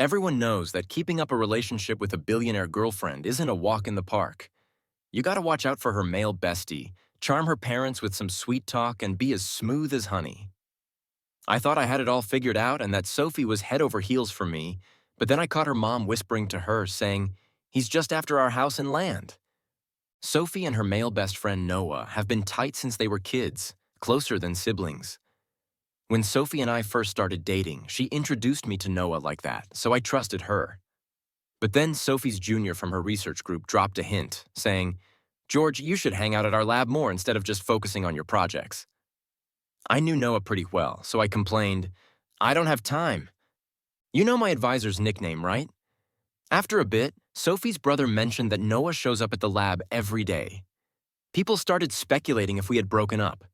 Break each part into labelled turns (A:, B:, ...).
A: Everyone knows that keeping up a relationship with a billionaire girlfriend isn't a walk in the park. You gotta watch out for her male bestie, charm her parents with some sweet talk, and be as smooth as honey. I thought I had it all figured out and that Sophie was head over heels for me, but then I caught her mom whispering to her, saying, "He's just after our house and land." Sophie and her male best friend Noah have been tight since they were kids, closer than siblings. When Sophie and I first started dating, she introduced me to Noah like that, so I trusted her. But then Sophie's junior from her research group dropped a hint, saying, "George, you should hang out at our lab more instead of just focusing on your projects." I knew Noah pretty well, so I complained, "I don't have time." You know my advisor's nickname, right? After a bit, Sophie's brother mentioned that Noah shows up at the lab every day. People started speculating if we had broken up.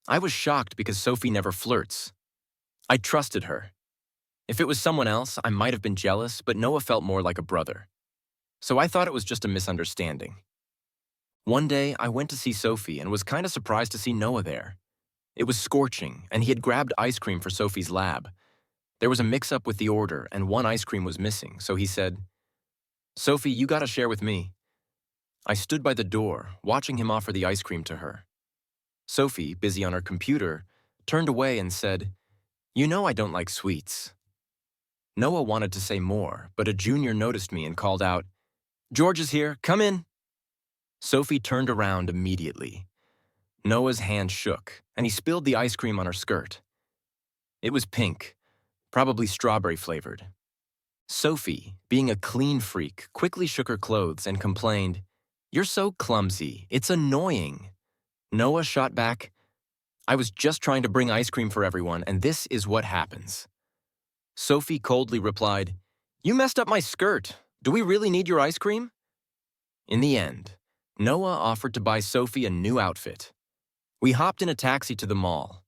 A: I was shocked because Sophie never flirts. I trusted her. If it was someone else, I might have been jealous, but Noah felt more like a brother. So I thought it was just a misunderstanding. One day, I went to see Sophie and was kind of surprised to see Noah there. It was scorching, and he had grabbed ice cream for Sophie's lab. There was a mix-up with the order, and one ice cream was missing, so he said, "Sophie, you gotta share with me." I stood by the door, watching him offer the ice cream to her. Sophie, busy on her computer, turned away and said, "You know I don't like sweets." Noah wanted to say more, but a junior noticed me and called out, "George is here, come in." Sophie turned around immediately. Noah's hand shook, and he spilled the ice cream on her skirt. It was pink, probably strawberry flavored. Sophie, being a clean freak, quickly shook her clothes and complained, "You're so clumsy, it's annoying." Noah shot back, "I was just trying to bring ice cream for everyone, and this is what happens." Sophie coldly replied, "You messed up my skirt. Do we really need your ice cream?" In the end, Noah offered to buy Sophie a new outfit. We hopped in a taxi to the mall.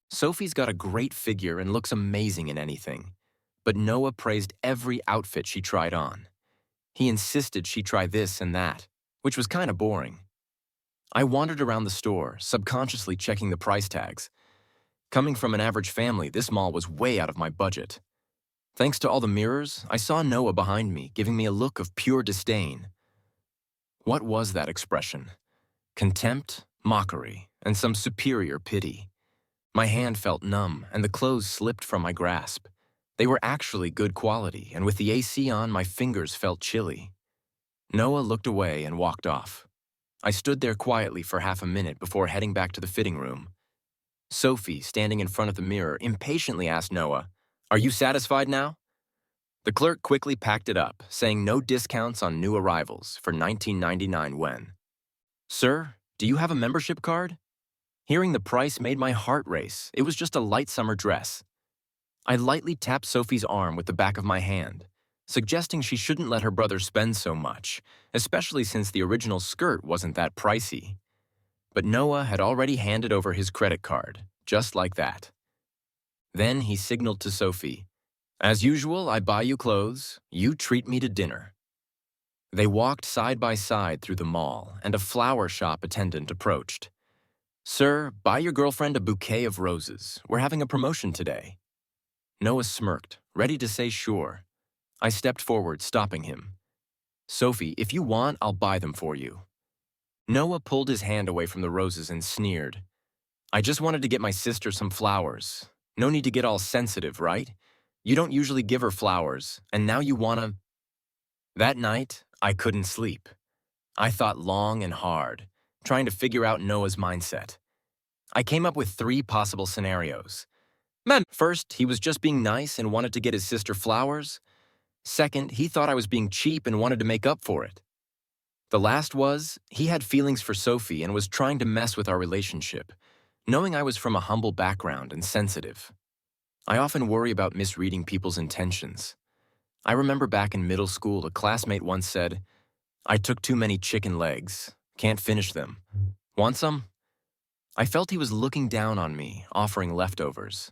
A: Sophie's got a great figure and looks amazing in anything, but Noah praised every outfit she tried on. He insisted she try this and that, which was kind of boring. I wandered around the store, subconsciously checking the price tags. Coming from an average family, this mall was way out of my budget. Thanks to all the mirrors, I saw Noah behind me, giving me a look of pure disdain. What was that expression? Contempt, mockery, and some superior pity. My hand felt numb, and the clothes slipped from my grasp. They were actually good quality, and with the AC on, my fingers felt chilly. Noah looked away and walked off. I stood there quietly for half a minute before heading back to the fitting room. Sophie, standing in front of the mirror, impatiently asked Noah, "Are you satisfied now?" The clerk quickly packed it up, saying no discounts on new arrivals for $19.99 when. "Sir, do you have a membership card?" Hearing the price made my heart race. It was just a light summer dress. I lightly tapped Sophie's arm with the back of my hand, suggesting she shouldn't let her brother spend so much, especially since the original skirt wasn't that pricey. But Noah had already handed over his credit card, just like that. Then he signaled to Sophie, "As usual, I buy you clothes, you treat me to dinner." They walked side by side through the mall, and a flower shop attendant approached. "Sir, buy your girlfriend a bouquet of roses. We're having a promotion today." Noah smirked, ready to say sure. I stepped forward, stopping him. "Sophie, if you want, I'll buy them for you." Noah pulled his hand away from the roses and sneered. "I just wanted to get my sister some flowers. No need to get all sensitive, right? You don't usually give her flowers, and now you wanna—" That night, I couldn't sleep. I thought long and hard, trying to figure out Noah's mindset. I came up with 3 possible scenarios. First, he was just being nice and wanted to get his sister flowers. Second, he thought I was being cheap and wanted to make up for it. The last was, he had feelings for Sophie and was trying to mess with our relationship, knowing I was from a humble background and sensitive. I often worry about misreading people's intentions. I remember back in middle school, a classmate once said, "I took too many chicken legs. Can't finish them. Want some?" I felt he was looking down on me, offering leftovers.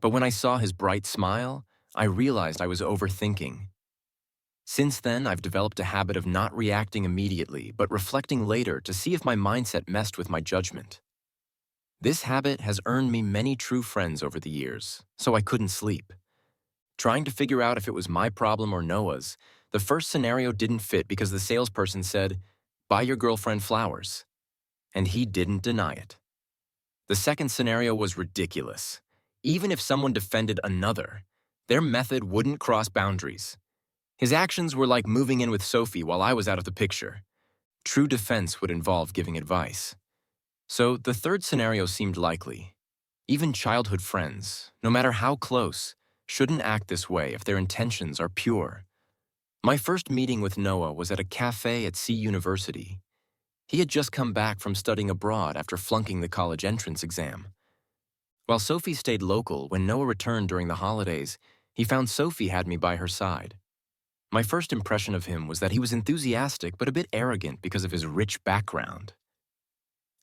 A: But when I saw his bright smile, I realized I was overthinking. Since then, I've developed a habit of not reacting immediately, but reflecting later to see if my mindset messed with my judgment. This habit has earned me many true friends over the years, so I couldn't sleep. Trying to figure out if it was my problem or Noah's, the first scenario didn't fit because the salesperson said, "Buy your girlfriend flowers." And he didn't deny it. The second scenario was ridiculous. Even if someone defended another, their method wouldn't cross boundaries. His actions were like moving in with Sophie while I was out of the picture. True defense would involve giving advice. So the third scenario seemed likely. Even childhood friends, no matter how close, shouldn't act this way if their intentions are pure. My first meeting with Noah was at a cafe at C University. He had just come back from studying abroad after flunking the college entrance exam. While Sophie stayed local, when Noah returned during the holidays, he found Sophie had me by her side. My first impression of him was that he was enthusiastic but a bit arrogant because of his rich background.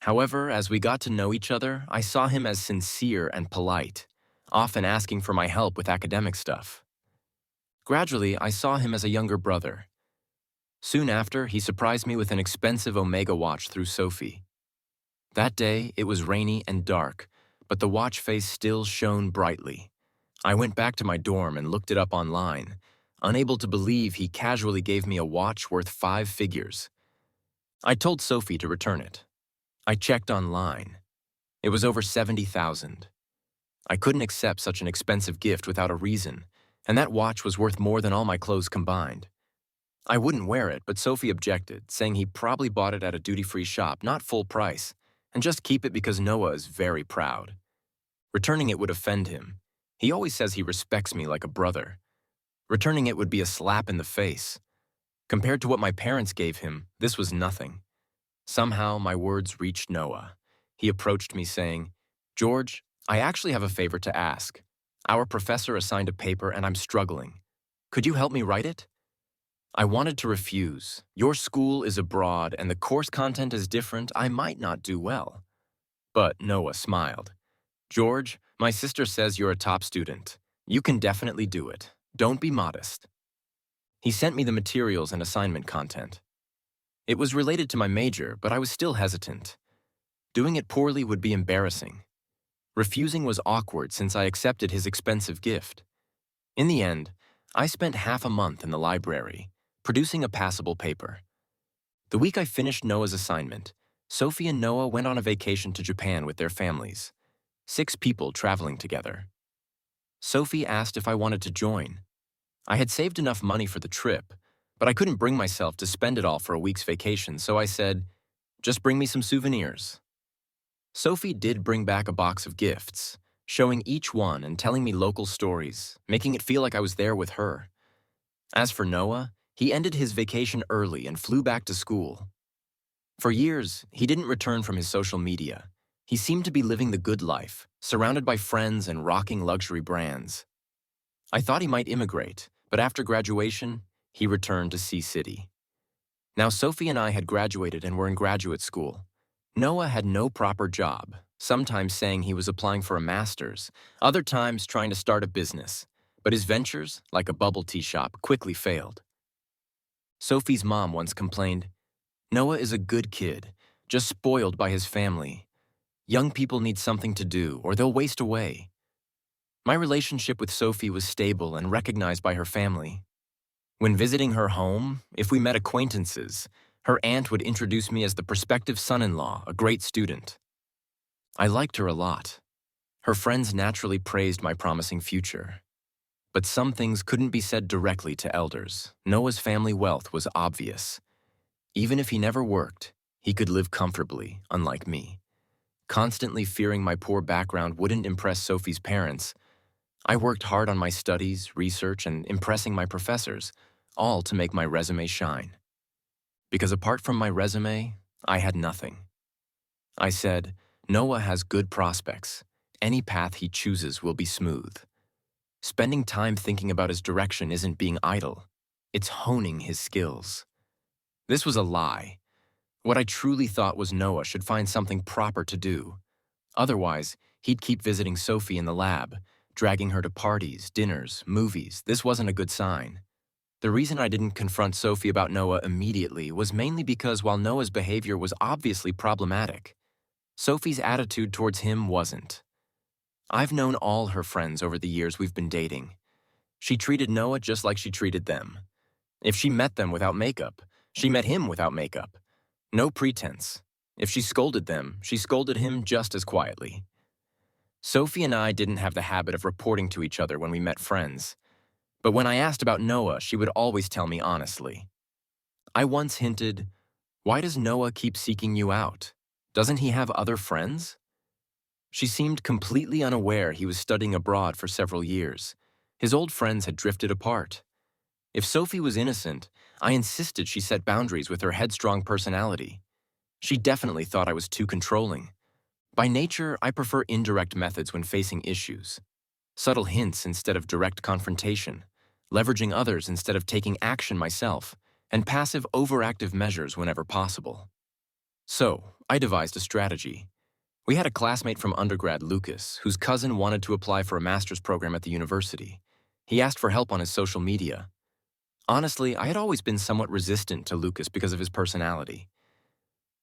A: However, as we got to know each other, I saw him as sincere and polite, often asking for my help with academic stuff. Gradually, I saw him as a younger brother. Soon after, he surprised me with an expensive Omega watch through Sophie. That day, it was rainy and dark, but the watch face still shone brightly. I went back to my dorm and looked it up online, unable to believe he casually gave me a watch worth 5 figures. I told Sophie to return it. I checked online. It was over $70,000. I couldn't accept such an expensive gift without a reason, and that watch was worth more than all my clothes combined. I wouldn't wear it, but Sophie objected, saying he probably bought it at a duty-free shop, not full price, and just keep it because Noah is very proud. Returning it would offend him. He always says he respects me like a brother. Returning it would be a slap in the face. Compared to what my parents gave him, this was nothing. Somehow, my words reached Noah. He approached me saying, "George, I actually have a favor to ask. Our professor assigned a paper and I'm struggling. Could you help me write it?" I wanted to refuse. Your school is abroad and the course content is different. I might not do well. But Noah smiled. "George, my sister says you're a top student. You can definitely do it. Don't be modest." He sent me the materials and assignment content. It was related to my major, but I was still hesitant. Doing it poorly would be embarrassing. Refusing was awkward since I accepted his expensive gift. In the end, I spent half a month in the library, producing a passable paper. The week I finished Noah's assignment, Sophie and Noah went on a vacation to Japan with their families. 6 people traveling together. Sophie asked if I wanted to join. I had saved enough money for the trip, but I couldn't bring myself to spend it all for a week's vacation, so I said, "Just bring me some souvenirs." Sophie did bring back a box of gifts, showing each one and telling me local stories, making it feel like I was there with her. As for Noah, he ended his vacation early and flew back to school. For years, he didn't return from his social media. He seemed to be living the good life, surrounded by friends and rocking luxury brands. I thought he might immigrate, but after graduation, he returned to C-City. Now Sophie and I had graduated and were in graduate school. Noah had no proper job, sometimes saying he was applying for a master's, other times trying to start a business, but his ventures, like a bubble tea shop, quickly failed. Sophie's mom once complained, "Noah is a good kid, just spoiled by his family. Young people need something to do or they'll waste away." My relationship with Sophie was stable and recognized by her family. When visiting her home, if we met acquaintances, her aunt would introduce me as the prospective son-in-law, a great student. I liked her a lot. Her friends naturally praised my promising future. But some things couldn't be said directly to elders. Noah's family wealth was obvious. Even if he never worked, he could live comfortably, unlike me. Constantly fearing my poor background wouldn't impress Sophie's parents, I worked hard on my studies, research, and impressing my professors, all to make my resume shine. Because apart from my resume, I had nothing. I said, "Noah has good prospects. Any path he chooses will be smooth." Spending time thinking about his direction isn't being idle. It's honing his skills. This was a lie. What I truly thought was Noah should find something proper to do. Otherwise, he'd keep visiting Sophie in the lab, dragging her to parties, dinners, movies. This wasn't a good sign. The reason I didn't confront Sophie about Noah immediately was mainly because while Noah's behavior was obviously problematic, Sophie's attitude towards him wasn't. I've known all her friends over the years we've been dating. She treated Noah just like she treated them. If she met them without makeup, she met him without makeup. No pretense. If she scolded them, she scolded him just as quietly. Sophie and I didn't have the habit of reporting to each other when we met friends. But when I asked about Noah, she would always tell me honestly. I once hinted, "Why does Noah keep seeking you out? Doesn't he have other friends?" She seemed completely unaware he was studying abroad for several years. His old friends had drifted apart. If Sophie was innocent, I insisted she set boundaries with her headstrong personality. She definitely thought I was too controlling. By nature, I prefer indirect methods when facing issues. Subtle hints instead of direct confrontation, leveraging others instead of taking action myself, and passive overactive measures whenever possible. So, I devised a strategy. We had a classmate from undergrad, Lucas, whose cousin wanted to apply for a master's program at the university. He asked for help on his social media. Honestly, I had always been somewhat resistant to Lucas because of his personality.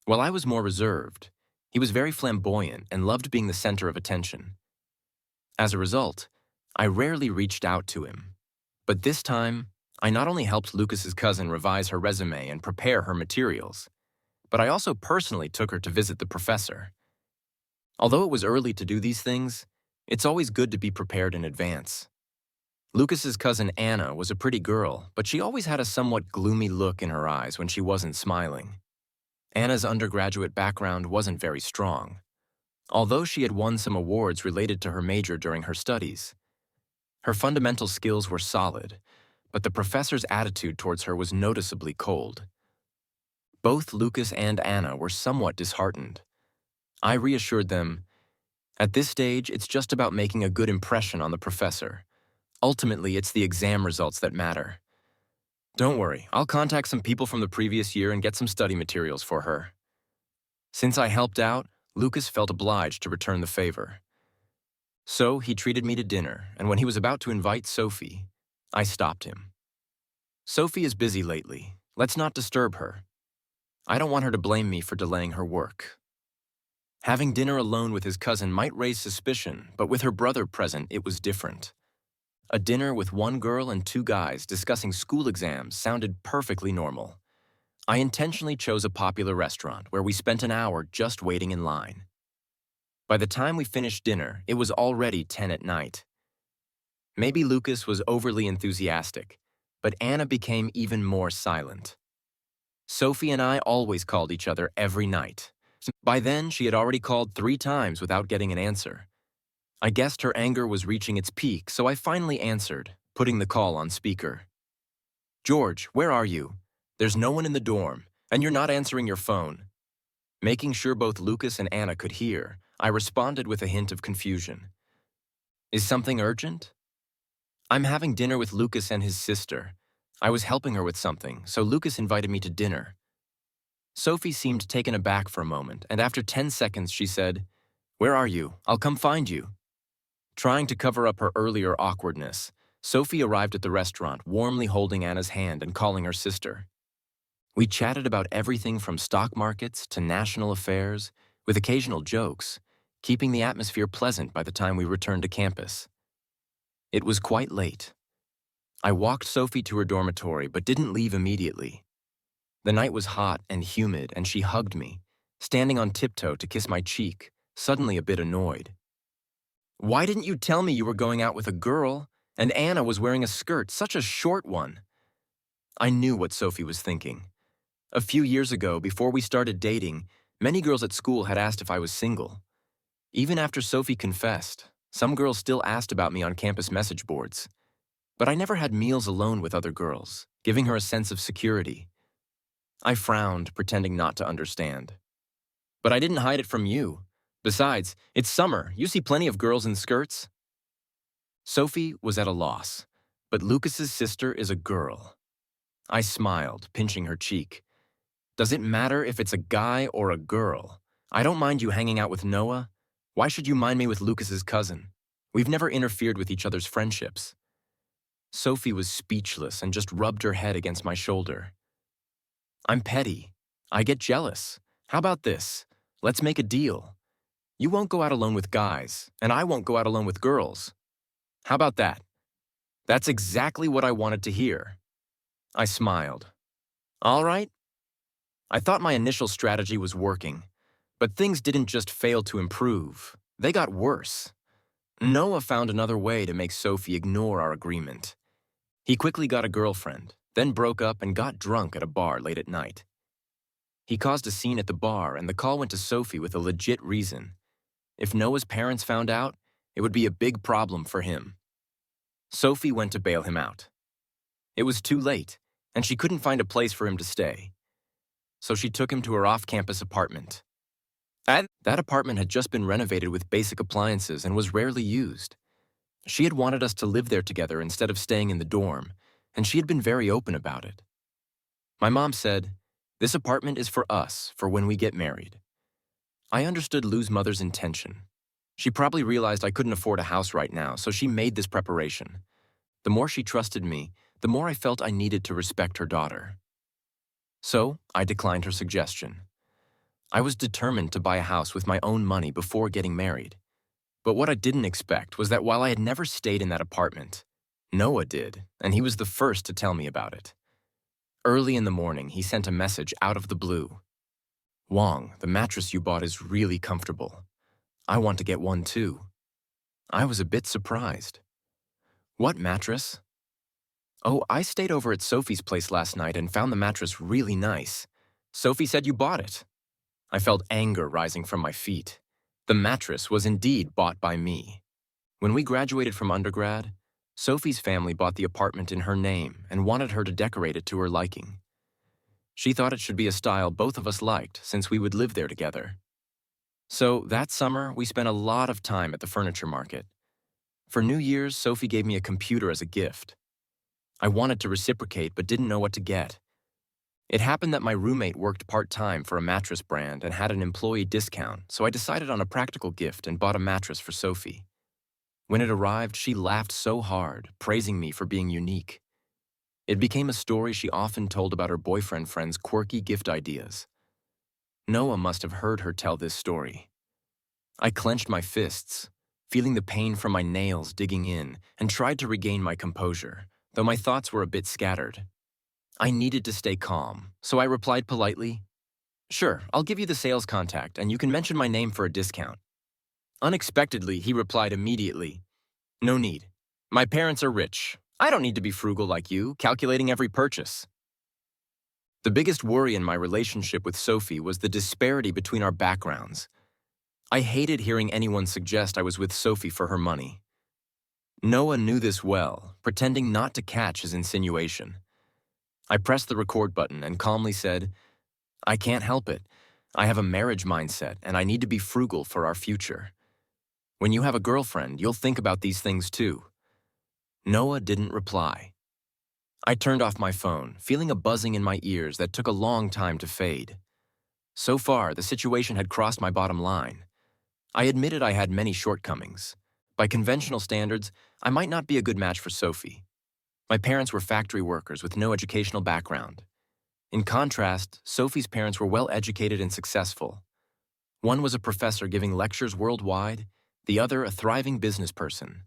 A: While I was more reserved, he was very flamboyant and loved being the center of attention. As a result, I rarely reached out to him. But this time, I not only helped Lucas's cousin revise her resume and prepare her materials, but I also personally took her to visit the professor. Although it was early to do these things, it's always good to be prepared in advance. Lucas's cousin Anna was a pretty girl, but she always had a somewhat gloomy look in her eyes when she wasn't smiling. Anna's undergraduate background wasn't very strong, although she had won some awards related to her major during her studies. Her fundamental skills were solid, but the professor's attitude towards her was noticeably cold. Both Lucas and Anna were somewhat disheartened. I reassured them, "At this stage, it's just about making a good impression on the professor. Ultimately, it's the exam results that matter. Don't worry, I'll contact some people from the previous year and get some study materials for her." Since I helped out, Lucas felt obliged to return the favor. So he treated me to dinner, and when he was about to invite Sophie, I stopped him. "Sophie is busy lately. Let's not disturb her. I don't want her to blame me for delaying her work." Having dinner alone with his cousin might raise suspicion, but with her brother present, it was different. A dinner with one girl and two guys discussing school exams sounded perfectly normal. I intentionally chose a popular restaurant where we spent an hour just waiting in line. By the time we finished dinner, it was already 10 at night. Maybe Lucas was overly enthusiastic, but Anna became even more silent. Sophie and I always called each other every night. By then, she had already called 3 times without getting an answer. I guessed her anger was reaching its peak, so I finally answered, putting the call on speaker. "George, where are you? There's no one in the dorm, and you're not answering your phone." Making sure both Lucas and Anna could hear, I responded with a hint of confusion. "Is something urgent?" "I'm having dinner with Lucas and his sister. I was helping her with something, so Lucas invited me to dinner." Sophie seemed taken aback for a moment, and after 10 seconds she said, "Where are you? I'll come find you." Trying to cover up her earlier awkwardness, Sophie arrived at the restaurant, warmly holding Anna's hand and calling her sister. We chatted about everything from stock markets to national affairs, with occasional jokes, keeping the atmosphere pleasant by the time we returned to campus. It was quite late. I walked Sophie to her dormitory but didn't leave immediately. The night was hot and humid, and she hugged me, standing on tiptoe to kiss my cheek, suddenly a bit annoyed. "Why didn't you tell me you were going out with a girl, and Anna was wearing a skirt, such a short one?" I knew what Sophie was thinking. A few years ago, before we started dating, many girls at school had asked if I was single. Even after Sophie confessed, some girls still asked about me on campus message boards. But I never had meals alone with other girls, giving her a sense of security. I frowned, pretending not to understand. "But I didn't hide it from you. Besides, it's summer. You see plenty of girls in skirts." Sophie was at a loss, but Lucas's sister is a girl. I smiled, pinching her cheek. "Does it matter if it's a guy or a girl? I don't mind you hanging out with Noah. Why should you mind me with Lucas's cousin? We've never interfered with each other's friendships." Sophie was speechless and just rubbed her head against my shoulder. "I'm petty. I get jealous. How about this? Let's make a deal. You won't go out alone with guys, and I won't go out alone with girls. How about that?" That's exactly what I wanted to hear. I smiled. All right. I thought my initial strategy was working, but things didn't just fail to improve. They got worse. Noah found another way to make Sophie ignore our agreement. He quickly got a girlfriend, then broke up and got drunk at a bar late at night. He caused a scene at the bar, and the call went to Sophie with a legit reason. If Noah's parents found out, it would be a big problem for him. Sophie went to bail him out. It was too late, and she couldn't find a place for him to stay. So she took him to her off-campus apartment. That apartment had just been renovated with basic appliances and was rarely used. She had wanted us to live there together instead of staying in the dorm, and she had been very open about it. My mom said, "This apartment is for us, for when we get married." I understood Lou's mother's intention. She probably realized I couldn't afford a house right now, so she made this preparation. The more she trusted me, the more I felt I needed to respect her daughter. So, I declined her suggestion. I was determined to buy a house with my own money before getting married. But what I didn't expect was that while I had never stayed in that apartment, Noah did, and he was the first to tell me about it. Early in the morning, he sent a message out of the blue. "Wong, the mattress you bought is really comfortable. I want to get one too." I was a bit surprised. "What mattress?" "Oh, I stayed over at Sophie's place last night and found the mattress really nice. Sophie said you bought it." I felt anger rising from my feet. The mattress was indeed bought by me. When we graduated from undergrad, Sophie's family bought the apartment in her name and wanted her to decorate it to her liking. She thought it should be a style both of us liked since we would live there together. So that summer, we spent a lot of time at the furniture market. For New Year's, Sophie gave me a computer as a gift. I wanted to reciprocate but didn't know what to get. It happened that my roommate worked part-time for a mattress brand and had an employee discount, so I decided on a practical gift and bought a mattress for Sophie. When it arrived, she laughed so hard, praising me for being unique. It became a story she often told about her boyfriend friend's quirky gift ideas. Noah must have heard her tell this story. I clenched my fists, feeling the pain from my nails digging in, and tried to regain my composure, though my thoughts were a bit scattered. I needed to stay calm, so I replied politely, "Sure, I'll give you the sales contact, and you can mention my name for a discount." Unexpectedly, he replied immediately, "No need. My parents are rich. I don't need to be frugal like you, calculating every purchase." The biggest worry in my relationship with Sophie was the disparity between our backgrounds. I hated hearing anyone suggest I was with Sophie for her money. Noah knew this well, pretending not to catch his insinuation. I pressed the record button and calmly said, "I can't help it. I have a marriage mindset and I need to be frugal for our future. When you have a girlfriend, you'll think about these things too." Noah didn't reply. I turned off my phone, feeling a buzzing in my ears that took a long time to fade. So far, the situation had crossed my bottom line. I admitted I had many shortcomings. By conventional standards, I might not be a good match for Sophie. My parents were factory workers with no educational background. In contrast, Sophie's parents were well-educated and successful. One was a professor giving lectures worldwide, the other a thriving business person.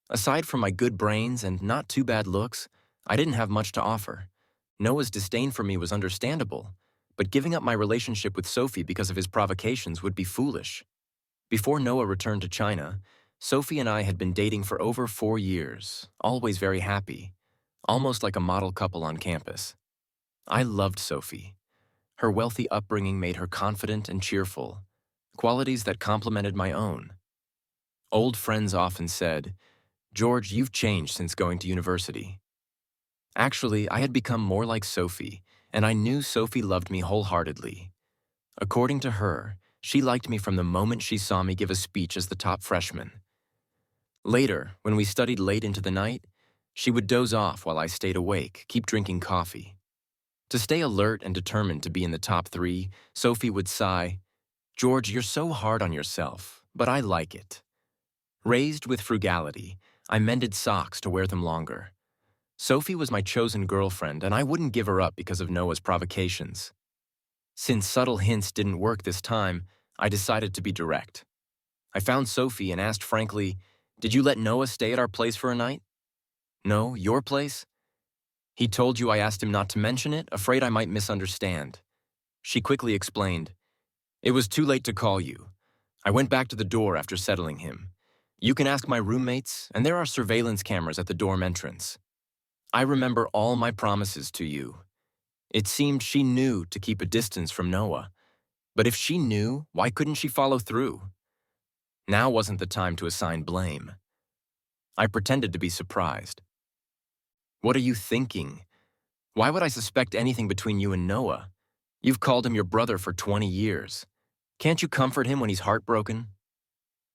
A: Aside from my good brains and not too bad looks, I didn't have much to offer. Noah's disdain for me was understandable, but giving up my relationship with Sophie because of his provocations would be foolish. Before Noah returned to China, Sophie and I had been dating for over 4 years, always very happy, almost like a model couple on campus. I loved Sophie. Her wealthy upbringing made her confident and cheerful, qualities that complemented my own. Old friends often said, "George, you've changed since going to university." Actually, I had become more like Sophie, and I knew Sophie loved me wholeheartedly. According to her, she liked me from the moment she saw me give a speech as the top freshman. Later, when we studied late into the night, she would doze off while I stayed awake, keep drinking coffee. To stay alert and determined to be in the top 3, Sophie would sigh, "George, you're so hard on yourself, but I like it." Raised with frugality, I mended socks to wear them longer. Sophie was my chosen girlfriend, and I wouldn't give her up because of Noah's provocations. Since subtle hints didn't work this time, I decided to be direct. I found Sophie and asked frankly, "Did you let Noah stay at our place for a night?" No, your place? He told you I asked him not to mention it, afraid I might misunderstand. She quickly explained, "It was too late to call you. I went back to the door after settling him. You can ask my roommates, and there are surveillance cameras at the dorm entrance. I remember all my promises to you." It seemed she knew to keep a distance from Noah. But if she knew, why couldn't she follow through? Now wasn't the time to assign blame. I pretended to be surprised. "What are you thinking? Why would I suspect anything between you and Noah? You've called him your brother for 20 years. Can't you comfort him when he's heartbroken?"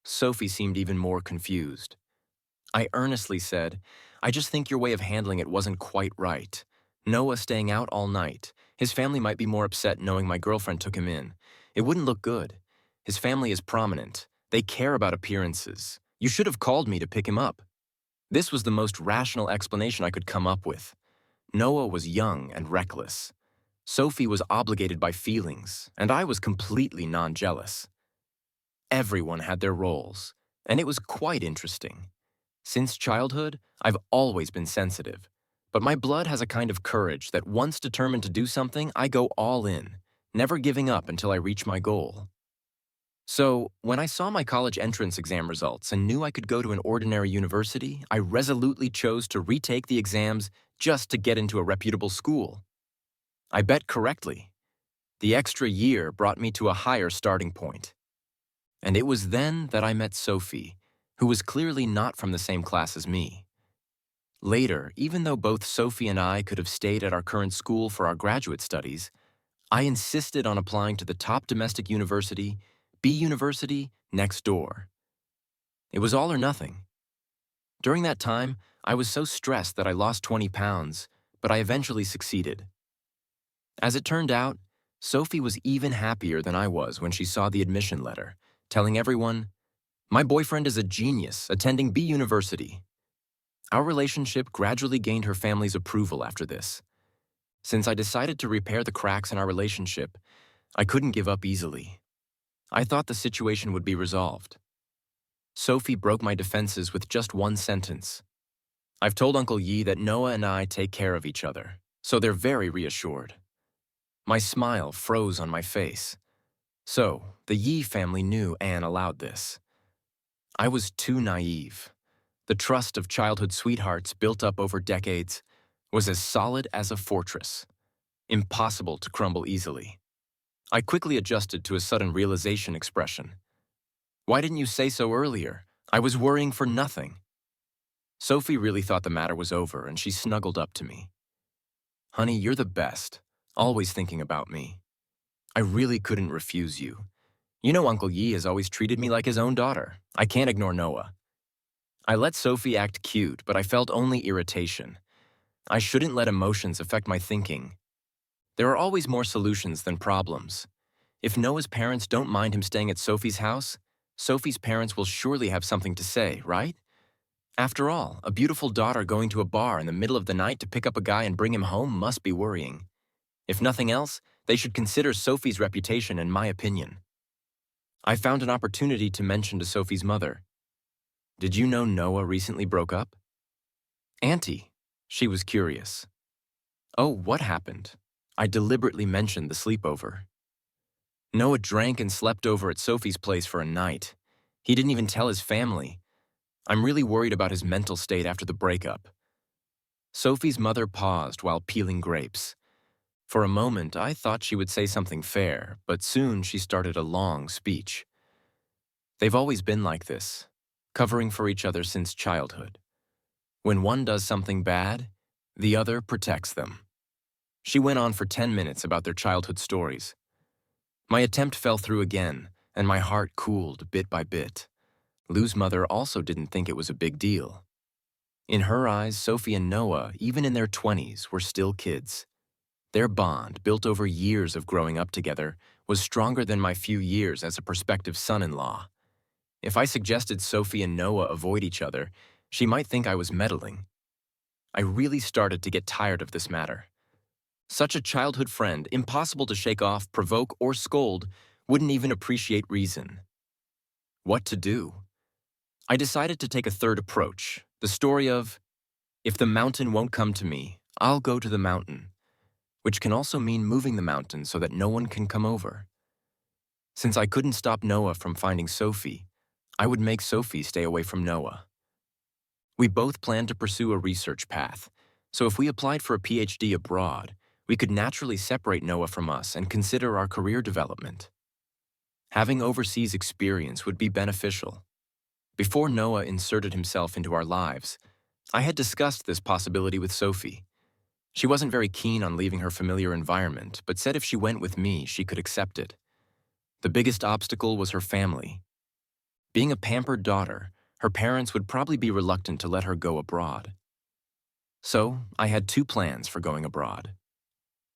A: Sophie seemed even more confused. I earnestly said, "I just think your way of handling it wasn't quite right. Noah staying out all night. His family might be more upset knowing my girlfriend took him in. It wouldn't look good. His family is prominent. They care about appearances. You should have called me to pick him up." This was the most rational explanation I could come up with. Noah was young and reckless. Sophie was obligated by feelings, and I was completely non-jealous. Everyone had their roles, and it was quite interesting. Since childhood, I've always been sensitive, but my blood has a kind of courage that once determined to do something, I go all in, never giving up until I reach my goal. So, when I saw my college entrance exam results and knew I could go to an ordinary university, I resolutely chose to retake the exams just to get into a reputable school. I bet correctly. The extra year brought me to a higher starting point. And it was then that I met Sophie, who was clearly not from the same class as me. Later, even though both Sophie and I could have stayed at our current school for our graduate studies, I insisted on applying to the top domestic university, B University, next door. It was all or nothing. During that time, I was so stressed that I lost 20 pounds, but I eventually succeeded. As it turned out, Sophie was even happier than I was when she saw the admission letter, telling everyone, "My boyfriend is a genius, attending B University." Our relationship gradually gained her family's approval after this. Since I decided to repair the cracks in our relationship, I couldn't give up easily. I thought the situation would be resolved. Sophie broke my defenses with just one sentence. "I've told Uncle Yi that Noah and I take care of each other, so they're very reassured." My smile froze on my face. So, the Yi family knew Anne allowed this. I was too naive. The trust of childhood sweethearts built up over decades was as solid as a fortress, impossible to crumble easily. I quickly adjusted to a sudden realization expression. "Why didn't you say so earlier? I was worrying for nothing." Sophie really thought the matter was over, and she snuggled up to me. "Honey, you're the best, always thinking about me. I really couldn't refuse you. You know Uncle Yi has always treated me like his own daughter. I can't ignore Noah." I let Sophie act cute, but I felt only irritation. I shouldn't let emotions affect my thinking. There are always more solutions than problems. If Noah's parents don't mind him staying at Sophie's house, Sophie's parents will surely have something to say, right? After all, a beautiful daughter going to a bar in the middle of the night to pick up a guy and bring him home must be worrying. If nothing else, they should consider Sophie's reputation and my opinion. I found an opportunity to mention to Sophie's mother, "Did you know Noah recently broke up?" "Auntie," she was curious. "Oh, what happened?" I deliberately mentioned the sleepover. "Noah drank and slept over at Sophie's place for a night. He didn't even tell his family. I'm really worried about his mental state after the breakup." Sophie's mother paused while peeling grapes. For a moment, I thought she would say something fair, but soon she started a long speech. "They've always been like this, covering for each other since childhood. When one does something bad, the other protects them." She went on for 10 minutes about their childhood stories. My attempt fell through again, and my heart cooled bit by bit. Lou's mother also didn't think it was a big deal. In her eyes, Sophie and Noah, even in their 20s, were still kids. Their bond, built over years of growing up together, was stronger than my few years as a prospective son-in-law. If I suggested Sophie and Noah avoid each other, she might think I was meddling. I really started to get tired of this matter. Such a childhood friend, impossible to shake off, provoke, or scold, wouldn't even appreciate reason. What to do? I decided to take a third approach, the story of If the mountain won't come to me, I'll go to the mountain, which can also mean moving the mountain so that no one can come over. Since I couldn't stop Noah from finding Sophie, I would make Sophie stay away from Noah. We both planned to pursue a research path, so if we applied for a PhD abroad, we could naturally separate Noah from us and consider our career development. Having overseas experience would be beneficial. Before Noah inserted himself into our lives, I had discussed this possibility with Sophie. She wasn't very keen on leaving her familiar environment, but said if she went with me, she could accept it. The biggest obstacle was her family. Being a pampered daughter, her parents would probably be reluctant to let her go abroad. So, I had two plans for going abroad.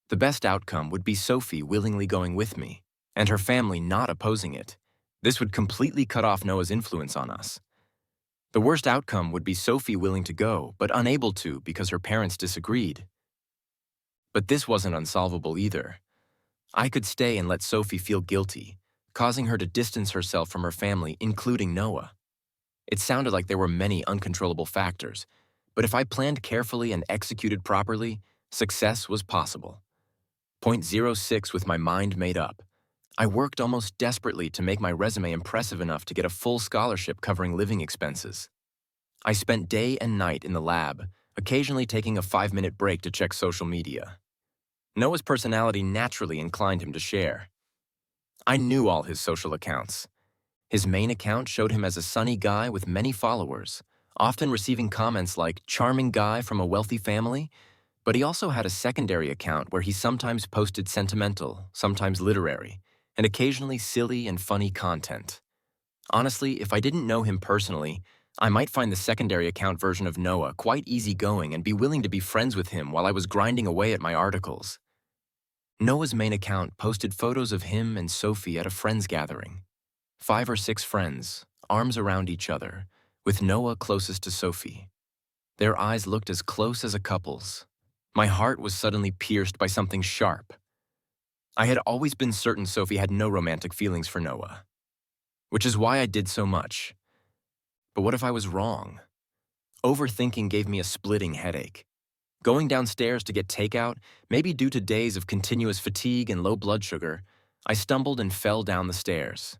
A: The best outcome would be Sophie willingly going with me, and her family not opposing it. This would completely cut off Noah's influence on us. The worst outcome would be Sophie willing to go, but unable to because her parents disagreed. But this wasn't unsolvable either. I could stay and let Sophie feel guilty, causing her to distance herself from her family, including Noah. It sounded like there were many uncontrollable factors, but if I planned carefully and executed properly, success was possible. Point 06 with my mind made up. I worked almost desperately to make my resume impressive enough to get a full scholarship covering living expenses. I spent day and night in the lab, occasionally taking a 5-minute break to check social media. Noah's personality naturally inclined him to share. I knew all his social accounts. His main account showed him as a sunny guy with many followers, often receiving comments like "charming guy from a wealthy family," but he also had a secondary account where he sometimes posted sentimental, sometimes literary, and occasionally silly and funny content. Honestly, if I didn't know him personally, I might find the secondary account version of Noah quite easygoing and be willing to be friends with him while I was grinding away at my articles. Noah's main account posted photos of him and Sophie at a friends gathering. 5 or 6 friends, arms around each other, with Noah closest to Sophie. Their eyes looked as close as a couple's. My heart was suddenly pierced by something sharp. I had always been certain Sophie had no romantic feelings for Noah, which is why I did so much. But what if I was wrong? Overthinking gave me a splitting headache. Going downstairs to get takeout, maybe due to days of continuous fatigue and low blood sugar, I stumbled and fell down the stairs.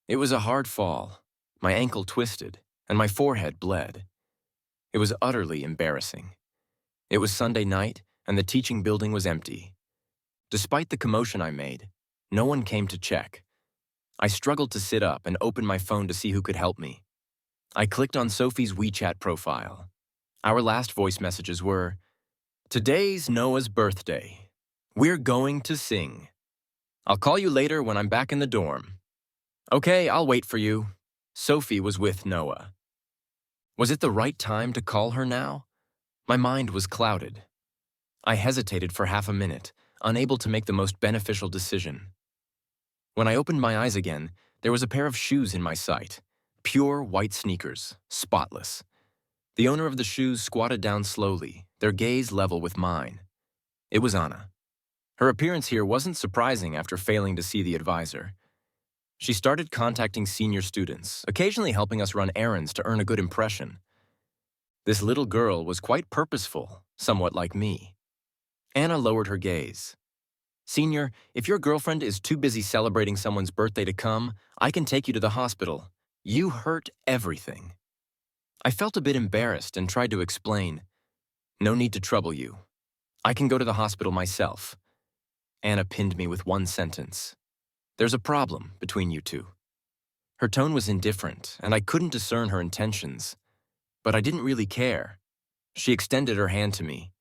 A: It was a hard fall. My ankle twisted, and my forehead bled. It was utterly embarrassing. It was Sunday night, and the teaching building was empty. Despite the commotion I made, no one came to check. I struggled to sit up and open my phone to see who could help me. I clicked on Sophie's WeChat profile. Our last voice messages were, "Today's Noah's birthday. We're going to sing. I'll call you later when I'm back in the dorm." "Okay, I'll wait for you." Sophie was with Noah. Was it the right time to call her now? My mind was clouded. I hesitated for half a minute, unable to make the most beneficial decision. When I opened my eyes again, there was a pair of shoes in my sight. Pure white sneakers, spotless. The owner of the shoes squatted down slowly, their gaze level with mine. It was Anna. Her appearance here wasn't surprising after failing to see the advisor. She started contacting senior students, occasionally helping us run errands to earn a good impression. This little girl was quite purposeful, somewhat like me. Anna lowered her gaze. "Senior, if your girlfriend is too busy celebrating someone's birthday to come, I can take you to the hospital. You hurt everything." I felt a bit embarrassed and tried to explain. "No need to trouble you. I can go to the hospital myself." Anna pinned me with one sentence. "There's a problem between you two." Her tone was indifferent, and I couldn't discern her intentions. But I didn't really care. She extended her hand to me.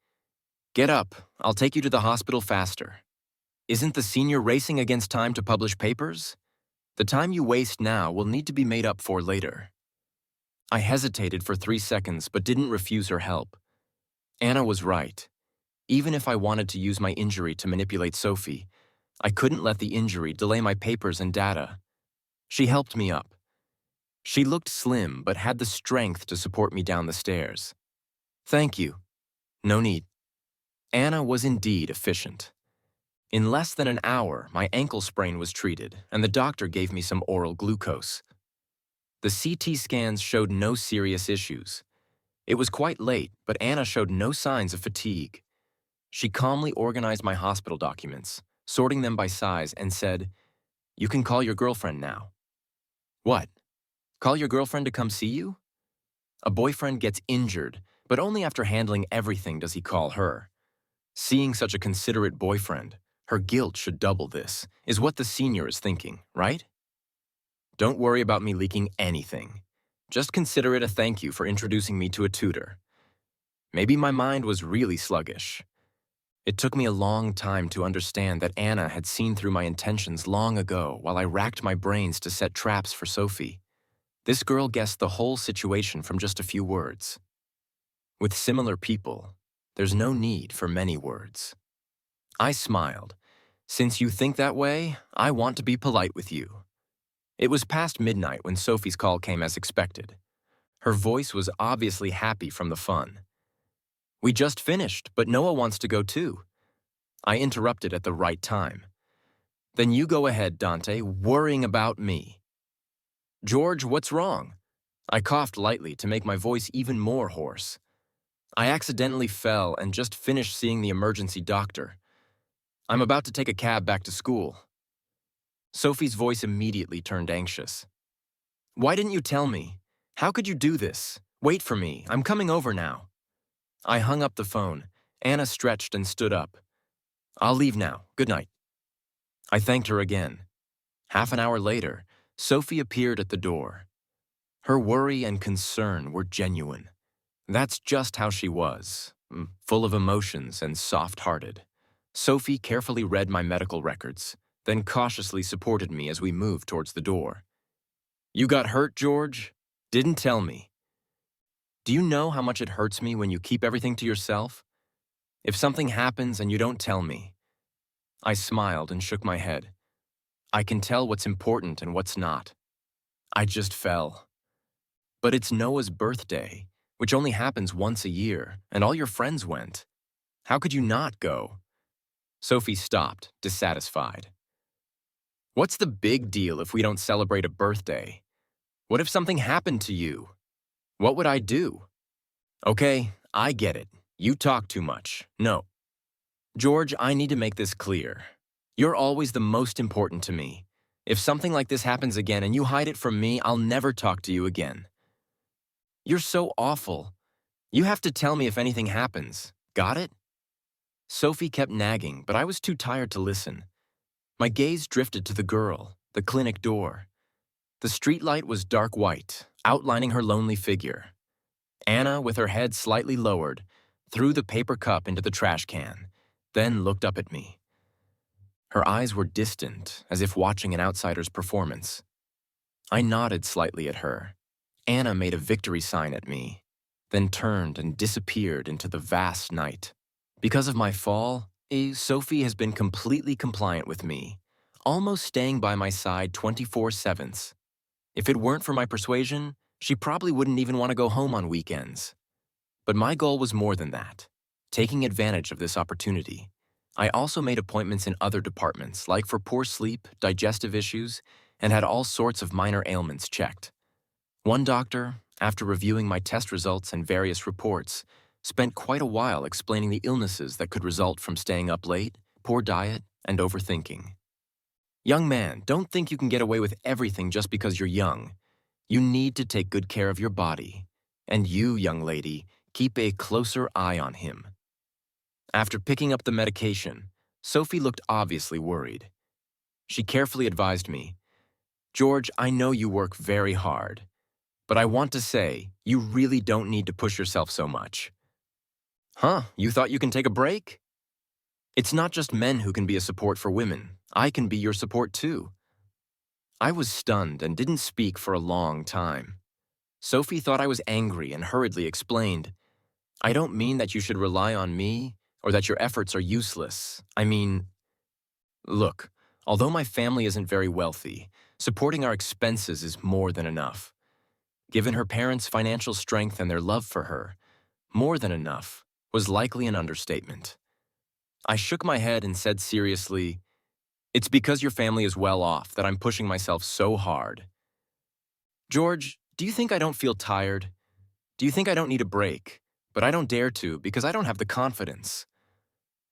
A: "Get up, I'll take you to the hospital faster. Isn't the senior racing against time to publish papers? The time you waste now will need to be made up for later." I hesitated for 3 seconds but didn't refuse her help. Anna was right. Even if I wanted to use my injury to manipulate Sophie, I couldn't let the injury delay my papers and data. She helped me up. She looked slim but had the strength to support me down the stairs. "Thank you." "No need." Anna was indeed efficient. In less than an hour, my ankle sprain was treated, and the doctor gave me some oral glucose. The CT scans showed no serious issues. It was quite late, but Anna showed no signs of fatigue. She calmly organized my hospital documents, sorting them by size, and said, "You can call your girlfriend now." "What? Call your girlfriend to come see you?" A boyfriend gets injured, but only after handling everything does he call her. Seeing such a considerate boyfriend, her guilt should double this, is what the senior is thinking, right? Don't worry about me leaking anything. Just consider it a thank you for introducing me to a tutor. Maybe my mind was really sluggish. It took me a long time to understand that Anna had seen through my intentions long ago while I racked my brains to set traps for Sophie. This girl guessed the whole situation from just a few words. With similar people, there's no need for many words. I smiled. Since you think that way, I want to be polite with you. It was past midnight when Sophie's call came as expected. Her voice was obviously happy from the fun. "We just finished, but Noah wants to go too." I interrupted at the right time. "Then you go ahead, Dante, worrying about me." "George, what's wrong?" I coughed lightly to make my voice even more hoarse. "I accidentally fell and just finished seeing the emergency doctor. I'm about to take a cab back to school." Sophie's voice immediately turned anxious. "Why didn't you tell me? How could you do this? Wait for me, I'm coming over now." I hung up the phone. Anna stretched and stood up. "I'll leave now. Good night." I thanked her again. Half an hour later, Sophie appeared at the door. Her worry and concern were genuine. That's just how she was, full of emotions and soft-hearted. Sophie carefully read my medical records, then cautiously supported me as we moved towards the door. "You got hurt, George? Didn't tell me." "Do you know how much it hurts me when you keep everything to yourself? If something happens and you don't tell me." I smiled and shook my head. "I can tell what's important and what's not. I just fell." "But it's Noah's birthday, which only happens once a year, and all your friends went. How could you not go?" Sophie stopped, dissatisfied. "What's the big deal if we don't celebrate a birthday? What if something happened to you? What would I do?" "Okay, I get it. You talk too much. No. George, I need to make this clear. You're always the most important to me. If something like this happens again and you hide it from me, I'll never talk to you again." "You're so awful. You have to tell me if anything happens. Got it?" Sophie kept nagging, but I was too tired to listen. My gaze drifted to the girl, the clinic door. The streetlight was dark white, outlining her lonely figure. Anna, with her head slightly lowered, threw the paper cup into the trash can, then looked up at me. Her eyes were distant, as if watching an outsider's performance. I nodded slightly at her. Anna made a victory sign at me, then turned and disappeared into the vast night. Because of my fall, Sophie has been completely compliant with me, almost staying by my side 24/7. If it weren't for my persuasion, she probably wouldn't even want to go home on weekends. But my goal was more than that, taking advantage of this opportunity. I also made appointments in other departments, like for poor sleep, digestive issues, and had all sorts of minor ailments checked. One doctor, after reviewing my test results and various reports, spent quite a while explaining the illnesses that could result from staying up late, poor diet, and overthinking. "Young man, don't think you can get away with everything just because you're young. You need to take good care of your body. And you, young lady, keep a closer eye on him." After picking up the medication, Sophie looked obviously worried. She carefully advised me, "George, I know you work very hard, but I want to say you really don't need to push yourself so much." "Huh, you thought you can take a break?" "It's not just men who can be a support for women. I can be your support too." I was stunned and didn't speak for a long time. Sophie thought I was angry and hurriedly explained, "I don't mean that you should rely on me or that your efforts are useless. I mean, look, although my family isn't very wealthy, supporting our expenses is more than enough. Given her parents' financial strength and their love for her, more than enough was likely an understatement." I shook my head and said seriously, "It's because your family is well off that I'm pushing myself so hard." "George, do you think I don't feel tired? Do you think I don't need a break? But I don't dare to because I don't have the confidence.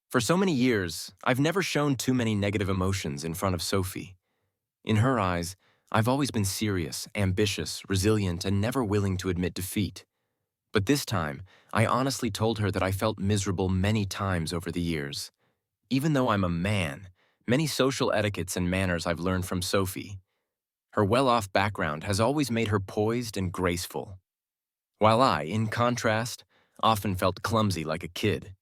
A: For so many years, I've never shown too many negative emotions in front of Sophie. In her eyes, I've always been serious, ambitious, resilient, and never willing to admit defeat. But this time, I honestly told her that I felt miserable many times over the years. Even though I'm a man, many social etiquettes and manners I've learned from Sophie. Her well-off background has always made her poised and graceful, while I, in contrast, often felt clumsy like a kid.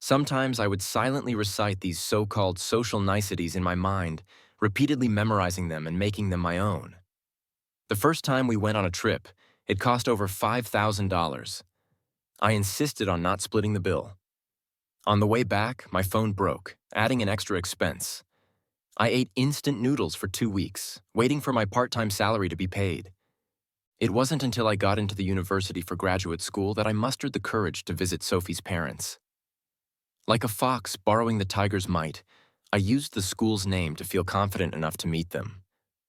A: Sometimes I would silently recite these so-called social niceties in my mind, repeatedly memorizing them and making them my own. The first time we went on a trip, it cost over $5,000. I insisted on not splitting the bill. On the way back, my phone broke, adding an extra expense. I ate instant noodles for 2 weeks, waiting for my part-time salary to be paid. It wasn't until I got into the university for graduate school that I mustered the courage to visit Sophie's parents. Like a fox borrowing the tiger's might, I used the school's name to feel confident enough to meet them.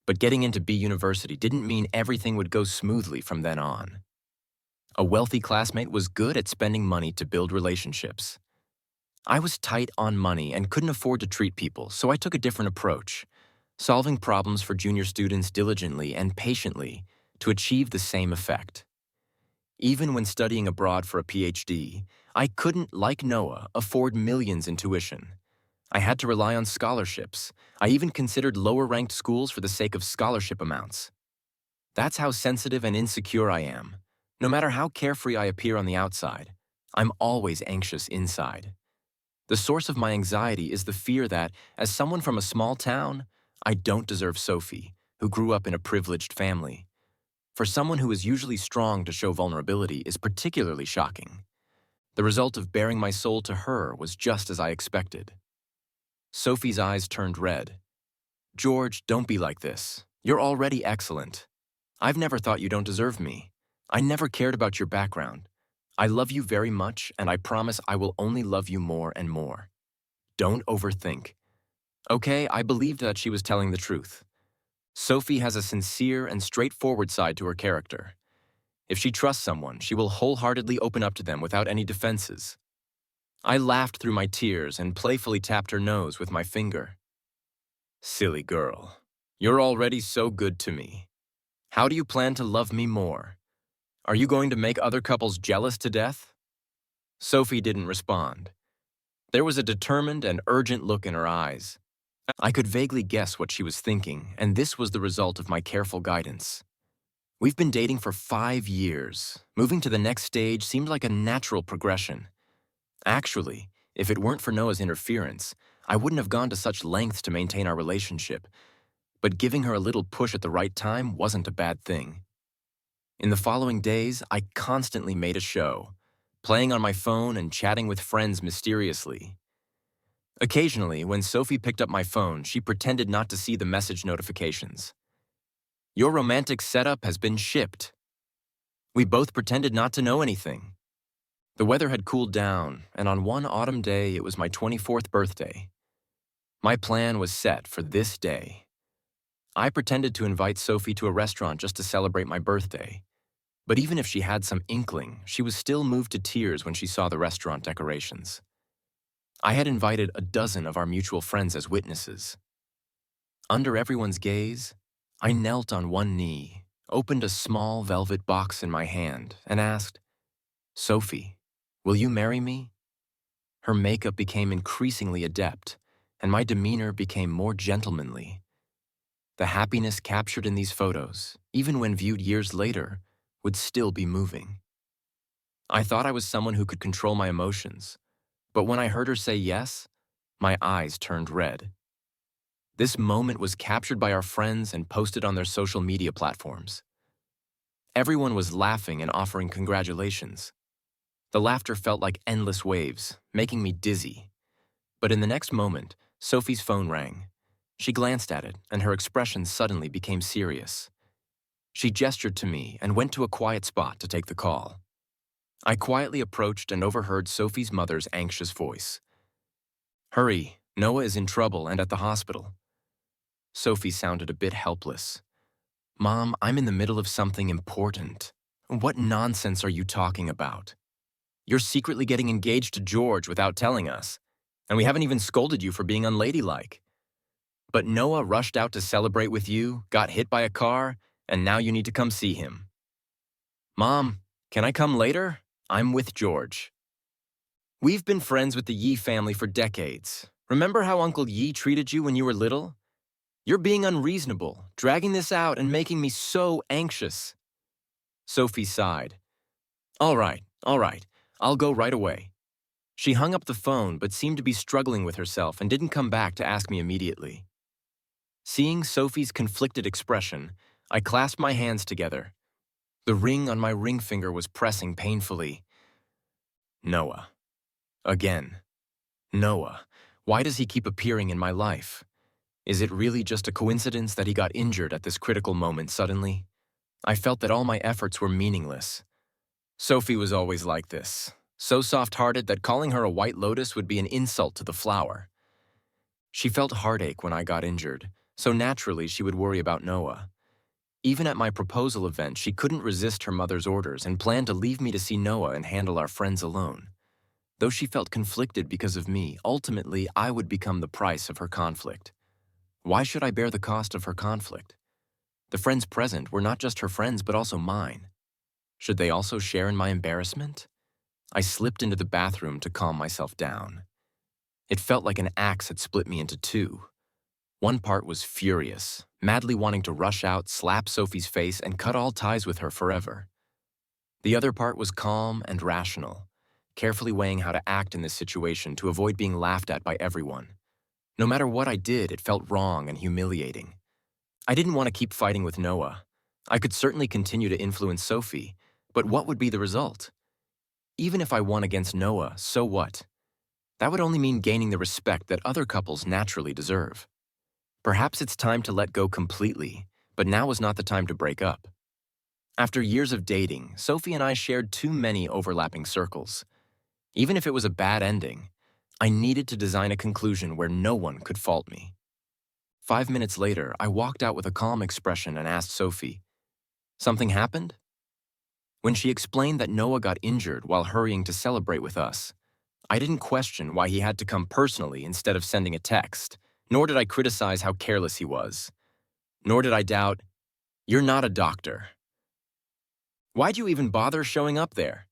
A: But getting into B University didn't mean everything would go smoothly from then on. A wealthy classmate was good at spending money to build relationships. I was tight on money and couldn't afford to treat people, so I took a different approach, solving problems for junior students diligently and patiently to achieve the same effect. Even when studying abroad for a PhD, I couldn't, like Noah, afford millions in tuition. I had to rely on scholarships. I even considered lower-ranked schools for the sake of scholarship amounts. That's how sensitive and insecure I am. No matter how carefree I appear on the outside, I'm always anxious inside. The source of my anxiety is the fear that, as someone from a small town, I don't deserve Sophie, who grew up in a privileged family. For someone who is usually strong to show vulnerability is particularly shocking. The result of baring my soul to her was just as I expected. Sophie's eyes turned red. "George, don't be like this. You're already excellent. I've never thought you don't deserve me. I never cared about your background. I love you very much, and I promise I will only love you more and more. Don't overthink." Okay, I believed that she was telling the truth. Sophie has a sincere and straightforward side to her character. If she trusts someone, she will wholeheartedly open up to them without any defenses. I laughed through my tears and playfully tapped her nose with my finger. "Silly girl, you're already so good to me. How do you plan to love me more? Are you going to make other couples jealous to death?" Sophie didn't respond. There was a determined and urgent look in her eyes. I could vaguely guess what she was thinking, and this was the result of my careful guidance. We've been dating for 5 years. Moving to the next stage seemed like a natural progression. Actually, if it weren't for Noah's interference, I wouldn't have gone to such lengths to maintain our relationship. But giving her a little push at the right time wasn't a bad thing. In the following days, I constantly made a show, playing on my phone and chatting with friends mysteriously. Occasionally, when Sophie picked up my phone, she pretended not to see the message notifications. "Your romantic setup has been shipped." We both pretended not to know anything. The weather had cooled down, and on one autumn day, it was my 24th birthday. My plan was set for this day. I pretended to invite Sophie to a restaurant just to celebrate my birthday. But even if she had some inkling, she was still moved to tears when she saw the restaurant decorations. I had invited a dozen of our mutual friends as witnesses. Under everyone's gaze, I knelt on one knee, opened a small velvet box in my hand, and asked, "Sophie, will you marry me?" Her makeup became increasingly adept, and my demeanor became more gentlemanly. The happiness captured in these photos, even when viewed years later, would still be moving. I thought I was someone who could control my emotions, but when I heard her say yes, my eyes turned red. This moment was captured by our friends and posted on their social media platforms. Everyone was laughing and offering congratulations. The laughter felt like endless waves, making me dizzy. But in the next moment, Sophie's phone rang. She glanced at it, and her expression suddenly became serious. She gestured to me and went to a quiet spot to take the call. I quietly approached and overheard Sophie's mother's anxious voice. "Hurry, Noah is in trouble and at the hospital." Sophie sounded a bit helpless. "Mom, I'm in the middle of something important." What nonsense are you talking about? You're secretly getting engaged to George without telling us, and we haven't even scolded you for being unladylike. But Noah rushed out to celebrate with you, got hit by a car, and now you need to come see him. Mom, can I come later? I'm with George. We've been friends with the Yi family for decades. Remember how Uncle Yi treated you when you were little? You're being unreasonable, dragging this out and making me so anxious. Sophie sighed. All right, I'll go right away. She hung up the phone but seemed to be struggling with herself and didn't come back to ask me immediately. Seeing Sophie's conflicted expression, I clasped my hands together. The ring on my ring finger was pressing painfully. Noah. Again. Noah. Why does he keep appearing in my life? Is it really just a coincidence that he got injured at this critical moment suddenly? I felt that all my efforts were meaningless. Sophie was always like this, so soft-hearted that calling her a white lotus would be an insult to the flower. She felt heartache when I got injured, so naturally she would worry about Noah. Even at my proposal event, she couldn't resist her mother's orders and planned to leave me to see Noah and handle our friends alone. Though she felt conflicted because of me, ultimately I would become the price of her conflict. Why should I bear the cost of her conflict? The friends present were not just her friends but also mine. Should they also share in my embarrassment? I slipped into the bathroom to calm myself down. It felt like an axe had split me into two. One part was furious, madly wanting to rush out, slap Sophie's face, and cut all ties with her forever. The other part was calm and rational, carefully weighing how to act in this situation to avoid being laughed at by everyone. No matter what I did, it felt wrong and humiliating. I didn't want to keep fighting with Noah. I could certainly continue to influence Sophie, but what would be the result? Even if I won against Noah, so what? That would only mean gaining the respect that other couples naturally deserve. Perhaps it's time to let go completely, but now was not the time to break up. After years of dating, Sophie and I shared too many overlapping circles. Even if it was a bad ending, I needed to design a conclusion where no one could fault me. 5 minutes later, I walked out with a calm expression and asked Sophie, "Something happened?" When she explained that Noah got injured while hurrying to celebrate with us, I didn't question why he had to come personally instead of sending a text, nor did I criticize how careless he was. Nor did I doubt, "You're not a doctor. Why'd you even bother showing up there?"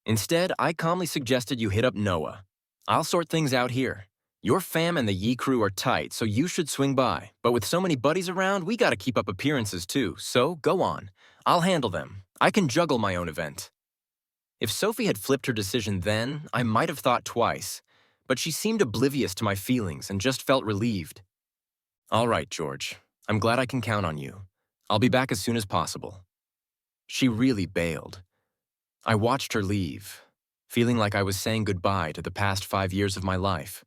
A: Instead, I calmly suggested you hit up Noah. "I'll sort things out here. Your fam and the Yi crew are tight, so you should swing by. But with so many buddies around, we gotta keep up appearances too, so go on. I'll handle them. I can juggle my own event." If Sophie had flipped her decision then, I might have thought twice, but she seemed oblivious to my feelings and just felt relieved. "All right, George. I'm glad I can count on you. I'll be back as soon as possible." She really bailed. I watched her leave, feeling like I was saying goodbye to the past 5 years of my life.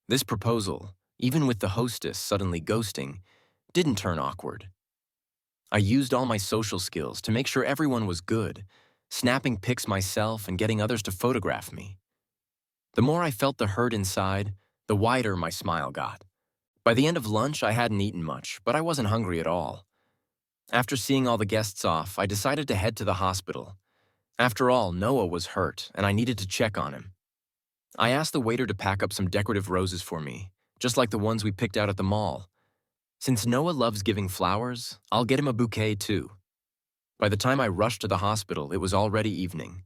A: This proposal, even with the hostess suddenly ghosting, didn't turn awkward. I used all my social skills to make sure everyone was good, snapping pics myself and getting others to photograph me. The more I felt the hurt inside, the wider my smile got. By the end of lunch, I hadn't eaten much, but I wasn't hungry at all. After seeing all the guests off, I decided to head to the hospital. After all, Noah was hurt, and I needed to check on him. I asked the waiter to pack up some decorative roses for me, just like the ones we picked out at the mall. Since Noah loves giving flowers, I'll get him a bouquet too. By the time I rushed to the hospital, it was already evening.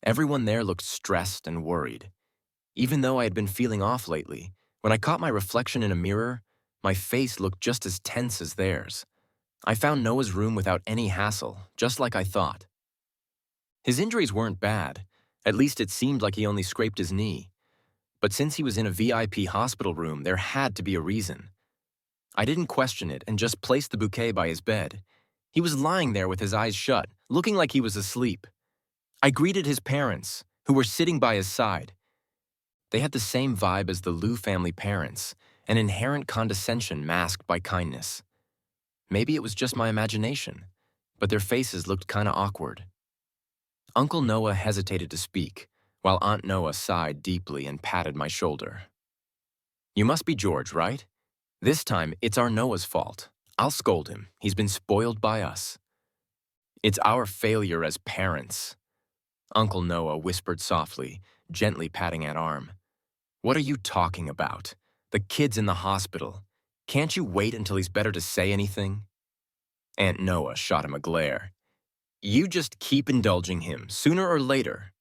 A: Everyone there looked stressed and worried. Even though I had been feeling off lately, when I caught my reflection in a mirror, my face looked just as tense as theirs. I found Noah's room without any hassle, just like I thought. His injuries weren't bad. At least it seemed like he only scraped his knee. But since he was in a VIP hospital room, there had to be a reason. I didn't question it and just placed the bouquet by his bed. He was lying there with his eyes shut, looking like he was asleep. I greeted his parents, who were sitting by his side. They had the same vibe as the Liu family parents, an inherent condescension masked by kindness. Maybe it was just my imagination, but their faces looked kinda awkward. Uncle Noah hesitated to speak, while Aunt Noah sighed deeply and patted my shoulder. "You must be George, right? This time, it's our Noah's fault. I'll scold him. He's been spoiled by us." It's our failure as parents, Uncle Noah whispered softly, gently patting Aunt Arm. What are you talking about? The kid's in the hospital. Can't you wait until he's better to say anything? Aunt Noah shot him a glare. You just keep indulging him, sooner or later.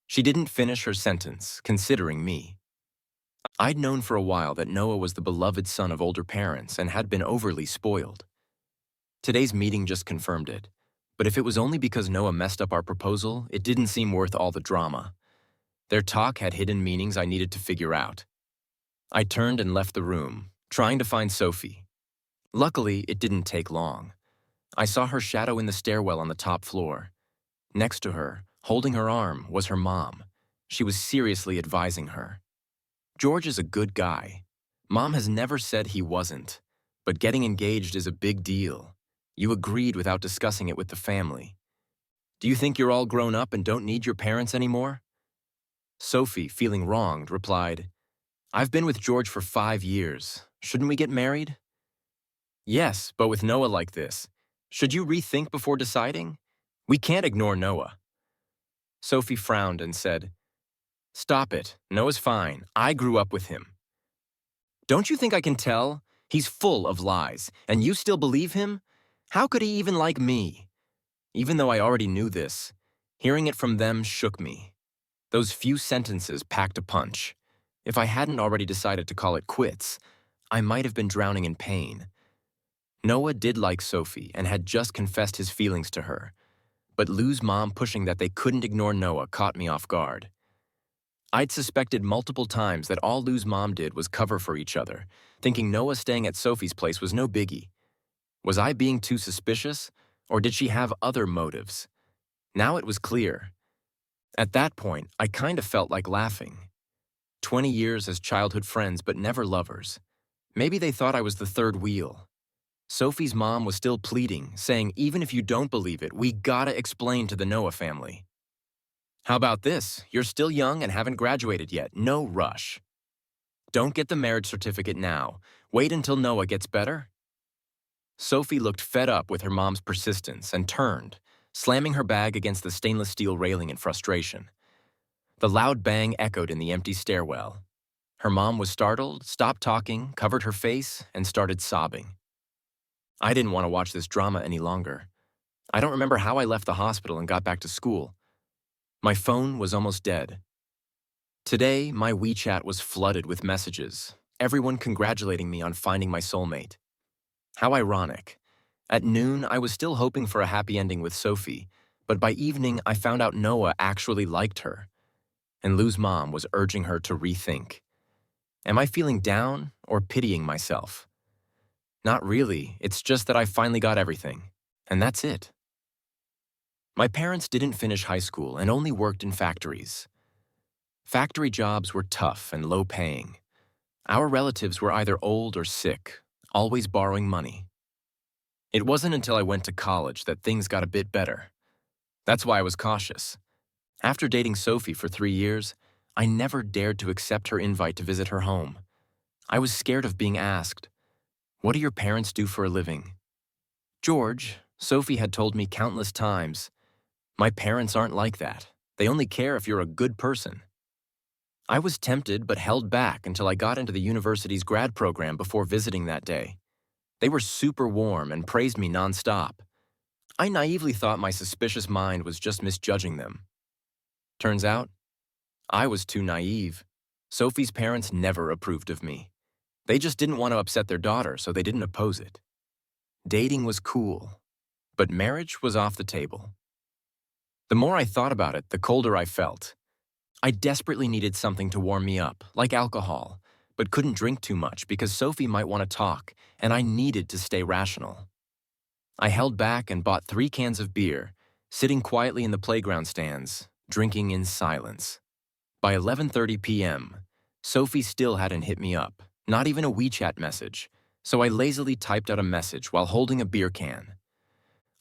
A: She didn't finish her sentence, considering me. I'd known for a while that Noah was the beloved son of older parents and had been overly spoiled. Today's meeting just confirmed it. But if it was only because Noah messed up our proposal, it didn't seem worth all the drama. Their talk had hidden meanings I needed to figure out. I turned and left the room, trying to find Sophie. Luckily, it didn't take long. I saw her shadow in the stairwell on the top floor. Next to her, holding her arm, was her mom. She was seriously advising her. George is a good guy. Mom has never said he wasn't. But getting engaged is a big deal. You agreed without discussing it with the family. Do you think you're all grown up and don't need your parents anymore? Sophie, feeling wronged, replied, I've been with George for 5 years. Shouldn't we get married? Yes, but with Noah like this, should you rethink before deciding? We can't ignore Noah. Sophie frowned and said, Stop it. Noah's fine. I grew up with him. Don't you think I can tell? He's full of lies, and you still believe him? How could he even like me? Even though I already knew this, hearing it from them shook me. Those few sentences packed a punch. If I hadn't already decided to call it quits, I might have been drowning in pain. Noah did like Sophie and had just confessed his feelings to her, but Lou's mom pushing that they couldn't ignore Noah caught me off guard. I'd suspected multiple times that all Lou's mom did was cover for each other, thinking Noah staying at Sophie's place was no biggie. Was I being too suspicious, or did she have other motives? Now it was clear. At that point, I kind of felt like laughing. 20 years as childhood friends but never lovers. Maybe they thought I was the third wheel. Sophie's mom was still pleading, saying even if you don't believe it, we gotta explain to the Noah family. How about this? You're still young and haven't graduated yet. No rush. Don't get the marriage certificate now. Wait until Noah gets better. Sophie looked fed up with her mom's persistence and turned, slamming her bag against the stainless steel railing in frustration. The loud bang echoed in the empty stairwell. Her mom was startled, stopped talking, covered her face, and started sobbing. I didn't want to watch this drama any longer. I don't remember how I left the hospital and got back to school. My phone was almost dead. Today, my WeChat was flooded with messages, everyone congratulating me on finding my soulmate. How ironic. At noon, I was still hoping for a happy ending with Sophie, but by evening, I found out Noah actually liked her, and Lou's mom was urging her to rethink. Am I feeling down or pitying myself? Not really, it's just that I finally got everything, and that's it. My parents didn't finish high school and only worked in factories. Factory jobs were tough and low-paying. Our relatives were either old or sick, always borrowing money. It wasn't until I went to college that things got a bit better. That's why I was cautious. After dating Sophie for 3 years, I never dared to accept her invite to visit her home. I was scared of being asked, "What do your parents do for a living?" George, Sophie had told me countless times, "My parents aren't like that. They only care if you're a good person." I was tempted but held back until I got into the university's grad program before visiting that day. They were super warm and praised me nonstop. I naively thought my suspicious mind was just misjudging them. Turns out, I was too naive. Sophie's parents never approved of me. They just didn't want to upset their daughter, so they didn't oppose it. Dating was cool, but marriage was off the table. The more I thought about it, the colder I felt. I desperately needed something to warm me up, like alcohol, but couldn't drink too much because Sophie might want to talk, and I needed to stay rational. I held back and bought 3 cans of beer, sitting quietly in the playground stands, drinking in silence. By 11:30 p.m., Sophie still hadn't hit me up, not even a WeChat message, so I lazily typed out a message while holding a beer can.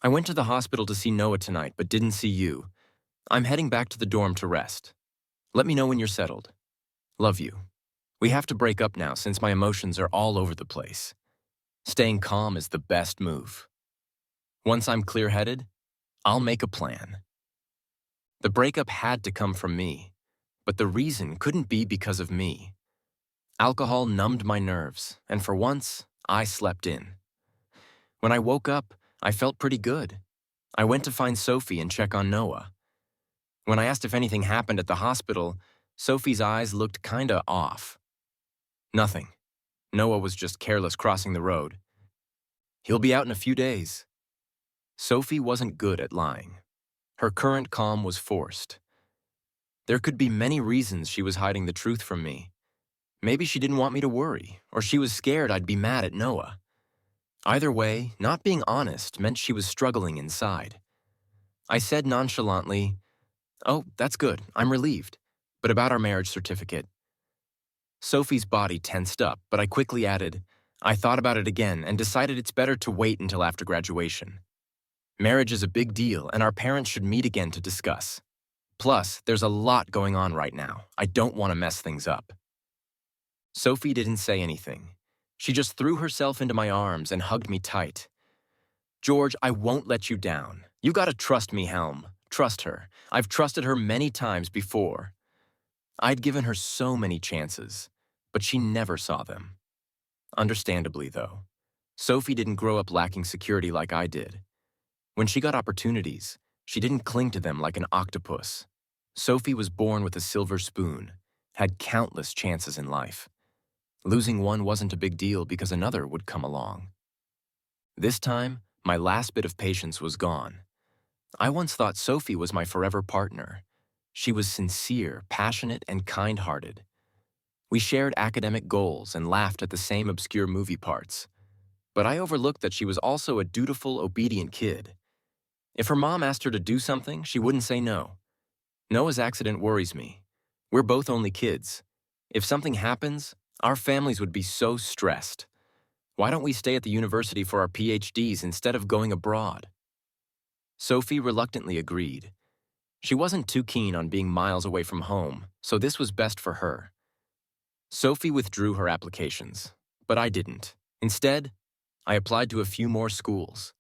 A: I went to the hospital to see Noah tonight, but didn't see you. I'm heading back to the dorm to rest. Let me know when you're settled. Love you. We have to break up now since my emotions are all over the place. Staying calm is the best move. Once I'm clear-headed, I'll make a plan. The breakup had to come from me, but the reason couldn't be because of me. Alcohol numbed my nerves, and for once, I slept in. When I woke up, I felt pretty good. I went to find Sophie and check on Noah. When I asked if anything happened at the hospital, Sophie's eyes looked kinda off. Nothing. Noah was just careless crossing the road. He'll be out in a few days. Sophie wasn't good at lying. Her current calm was forced. There could be many reasons she was hiding the truth from me. Maybe she didn't want me to worry, or she was scared I'd be mad at Noah. Either way, not being honest meant she was struggling inside. I said nonchalantly, "Oh, that's good, I'm relieved. But about our marriage certificate." Sophie's body tensed up, but I quickly added, "I thought about it again and decided it's better to wait until after graduation. Marriage is a big deal, and our parents should meet again to discuss. Plus, there's a lot going on right now. I don't want to mess things up." Sophie didn't say anything. She just threw herself into my arms and hugged me tight. "George, I won't let you down. You gotta trust me, Helm. Trust her. I've trusted her many times before." I'd given her so many chances, but she never saw them. Understandably, though, Sophie didn't grow up lacking security like I did. When she got opportunities, she didn't cling to them like an octopus. Sophie was born with a silver spoon, had countless chances in life. Losing one wasn't a big deal because another would come along. This time, my last bit of patience was gone. I once thought Sophie was my forever partner. She was sincere, passionate, and kind-hearted. We shared academic goals and laughed at the same obscure movie parts. But I overlooked that she was also a dutiful, obedient kid. If her mom asked her to do something, she wouldn't say no. Noah's accident worries me. We're both only kids. If something happens, our families would be so stressed. Why don't we stay at the university for our PhDs instead of going abroad? Sophie reluctantly agreed. She wasn't too keen on being miles away from home, so this was best for her. Sophie withdrew her applications, but I didn't. Instead, I applied to a few more schools.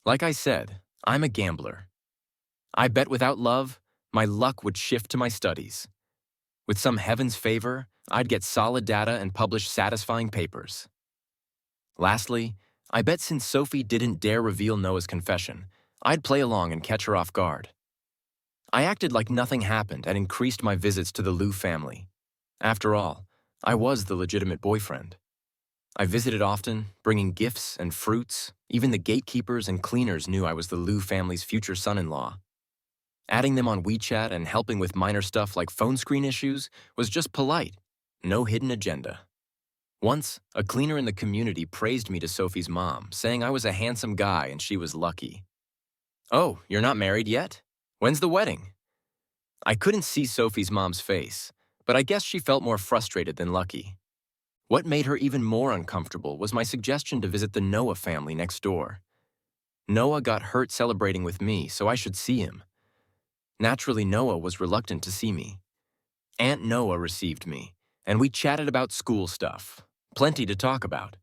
A: Like I said, I'm a gambler. I bet without love, my luck would shift to my studies. With some heaven's favor, I'd get solid data and publish satisfying papers. Lastly, I bet since Sophie didn't dare reveal Noah's confession, I'd play along and catch her off guard. I acted like nothing happened and increased my visits to the Liu family. After all, I was the legitimate boyfriend. I visited often, bringing gifts and fruits. Even the gatekeepers and cleaners knew I was the Liu family's future son-in-law. Adding them on WeChat and helping with minor stuff like phone screen issues was just polite, no hidden agenda. Once, a cleaner in the community praised me to Sophie's mom, saying I was a handsome guy and she was lucky. "Oh, you're not married yet? When's the wedding?" I couldn't see Sophie's mom's face, but I guess she felt more frustrated than lucky. What made her even more uncomfortable was my suggestion to visit the Noah family next door. Noah got hurt celebrating with me, so I should see him. Naturally, Noah was reluctant to see me. Aunt Noah received me, and we chatted about school stuff. Plenty to talk about.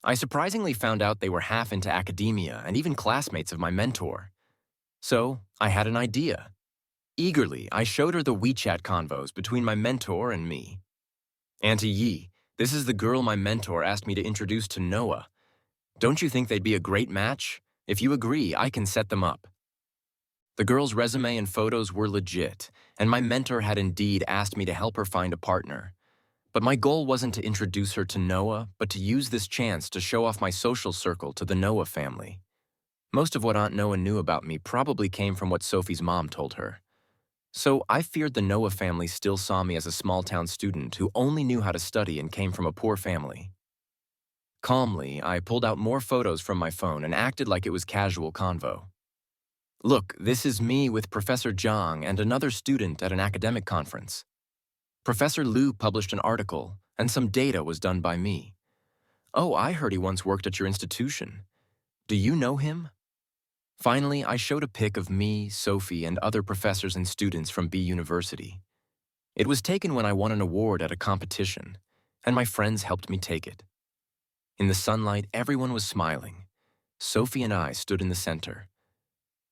A: I surprisingly found out they were half into academia and even classmates of my mentor. So, I had an idea. Eagerly, I showed her the WeChat convos between my mentor and me. "Auntie Yi, this is the girl my mentor asked me to introduce to Noah. Don't you think they'd be a great match? If you agree, I can set them up." The girl's resume and photos were legit, and my mentor had indeed asked me to help her find a partner. But my goal wasn't to introduce her to Noah, but to use this chance to show off my social circle to the Noah family. Most of what Aunt Noah knew about me probably came from what Sophie's mom told her. So I feared the Noah family still saw me as a small-town student who only knew how to study and came from a poor family. Calmly, I pulled out more photos from my phone and acted like it was casual convo. "Look, this is me with Professor Zhang and another student at an academic conference. Professor Liu published an article, and some data was done by me. Oh, I heard he once worked at your institution. Do you know him?" Finally, I showed a pic of me, Sophie, and other professors and students from B University. It was taken when I won an award at a competition, and my friends helped me take it. In the sunlight, everyone was smiling. Sophie and I stood in the center.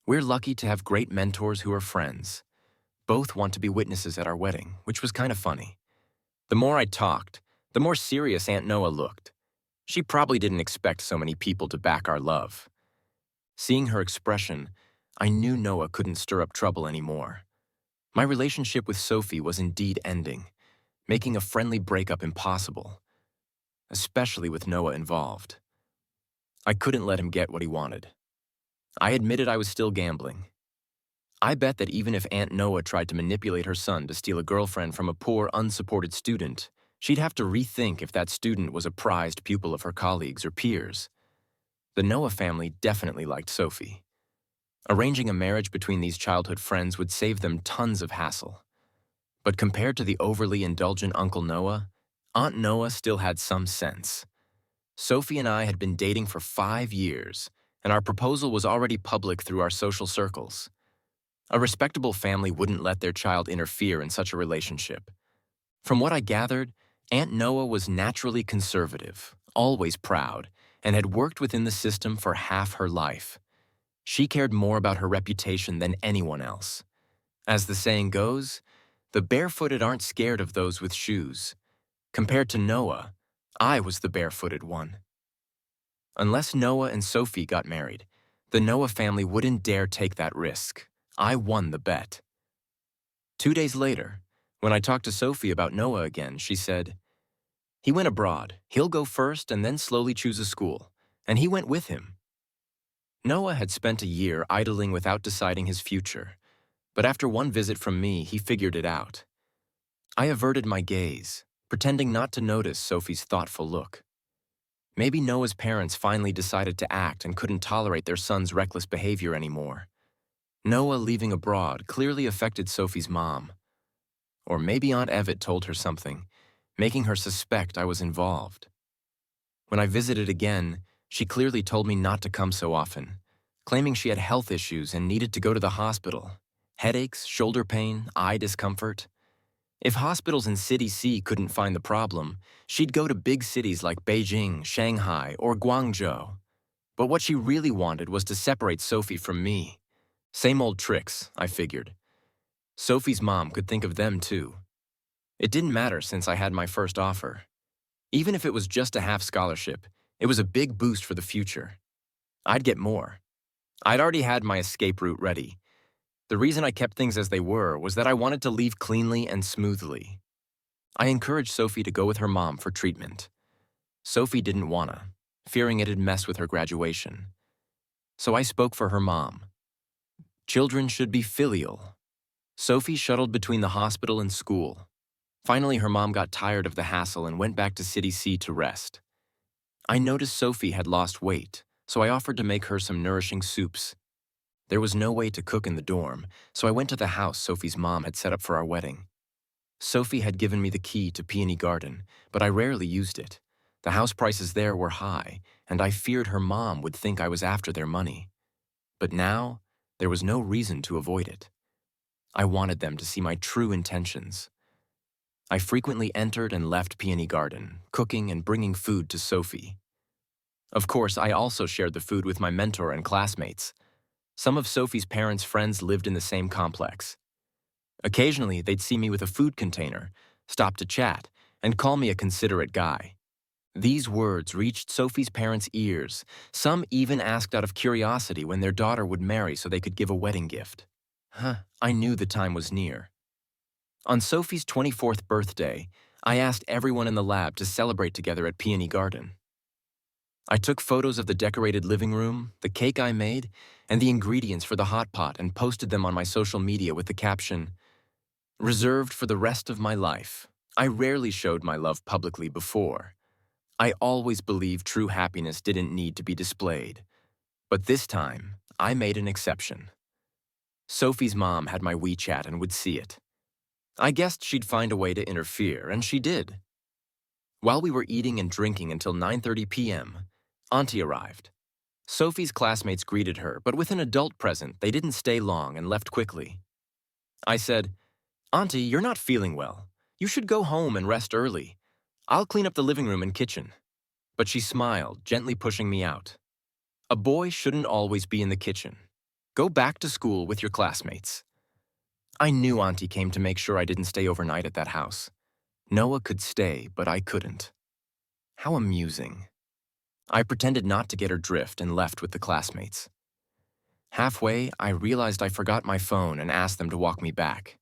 A: We're lucky to have great mentors who are friends. Both want to be witnesses at our wedding, which was kind of funny. The more I talked, the more serious Aunt Noah looked. She probably didn't expect so many people to back our love. Seeing her expression, I knew Noah couldn't stir up trouble anymore. My relationship with Sophie was indeed ending, making a friendly breakup impossible, especially with Noah involved. I couldn't let him get what he wanted. I admitted I was still gambling. I bet that even if Aunt Noah tried to manipulate her son to steal a girlfriend from a poor, unsupported student, she'd have to rethink if that student was a prized pupil of her colleagues or peers. The Noah family definitely liked Sophie. Arranging a marriage between these childhood friends would save them tons of hassle. But compared to the overly indulgent Uncle Noah, Aunt Noah still had some sense. Sophie and I had been dating for 5 years, and our proposal was already public through our social circles. A respectable family wouldn't let their child interfere in such a relationship. From what I gathered, Aunt Noah was naturally conservative, always proud, and had worked within the system for half her life. She cared more about her reputation than anyone else. As the saying goes, the barefooted aren't scared of those with shoes. Compared to Noah, I was the barefooted one. Unless Noah and Sophie got married, the Noah family wouldn't dare take that risk. I won the bet. 2 days later, when I talked to Sophie about Noah again, she said, "He went abroad. He'll go first and then slowly choose a school. And he went with him." Noah had spent a year idling without deciding his future, but after one visit from me, he figured it out. I averted my gaze, pretending not to notice Sophie's thoughtful look. Maybe Noah's parents finally decided to act and couldn't tolerate their son's reckless behavior anymore. Noah leaving abroad clearly affected Sophie's mom. Or maybe Aunt Evette told her something, making her suspect I was involved. When I visited again, she clearly told me not to come so often, claiming she had health issues and needed to go to the hospital. Headaches, shoulder pain, eye discomfort. If hospitals in City C couldn't find the problem, she'd go to big cities like Beijing, Shanghai, or Guangzhou. But what she really wanted was to separate Sophie from me. Same old tricks, I figured. Sophie's mom could think of them too. It didn't matter since I had my first offer. Even if it was just a half scholarship, it was a big boost for the future. I'd get more. I'd already had my escape route ready. The reason I kept things as they were was that I wanted to leave cleanly and smoothly. I encouraged Sophie to go with her mom for treatment. Sophie didn't wanna, fearing it'd mess with her graduation. So I spoke for her mom. Children should be filial. Sophie shuttled between the hospital and school. Finally, her mom got tired of the hassle and went back to City C to rest. I noticed Sophie had lost weight, so I offered to make her some nourishing soups. There was no way to cook in the dorm, so I went to the house Sophie's mom had set up for our wedding. Sophie had given me the key to Peony Garden, but I rarely used it. The house prices there were high, and I feared her mom would think I was after their money. But now, there was no reason to avoid it. I wanted them to see my true intentions. I frequently entered and left Peony Garden, cooking and bringing food to Sophie. Of course, I also shared the food with my mentor and classmates. Some of Sophie's parents' friends lived in the same complex. Occasionally, they'd see me with a food container, stop to chat, and call me a considerate guy. These words reached Sophie's parents' ears. Some even asked out of curiosity when their daughter would marry so they could give a wedding gift. I knew the time was near. On Sophie's 24th birthday, I asked everyone in the lab to celebrate together at Peony Garden. I took photos of the decorated living room, the cake I made, and the ingredients for the hot pot and posted them on my social media with the caption, "Reserved for the rest of my life." I rarely showed my love publicly before. I always believed true happiness didn't need to be displayed. But this time, I made an exception. Sophie's mom had my WeChat and would see it. I guessed she'd find a way to interfere, and she did. While we were eating and drinking until 9:30 p.m., Auntie arrived. Sophie's classmates greeted her, but with an adult present, they didn't stay long and left quickly. I said, "Auntie, you're not feeling well. You should go home and rest early. I'll clean up the living room and kitchen." But she smiled, gently pushing me out. A boy shouldn't always be in the kitchen. Go back to school with your classmates. I knew Auntie came to make sure I didn't stay overnight at that house. Noah could stay, but I couldn't. How amusing. I pretended not to get her drift and left with the classmates. Halfway, I realized I forgot my phone and asked them to walk me back.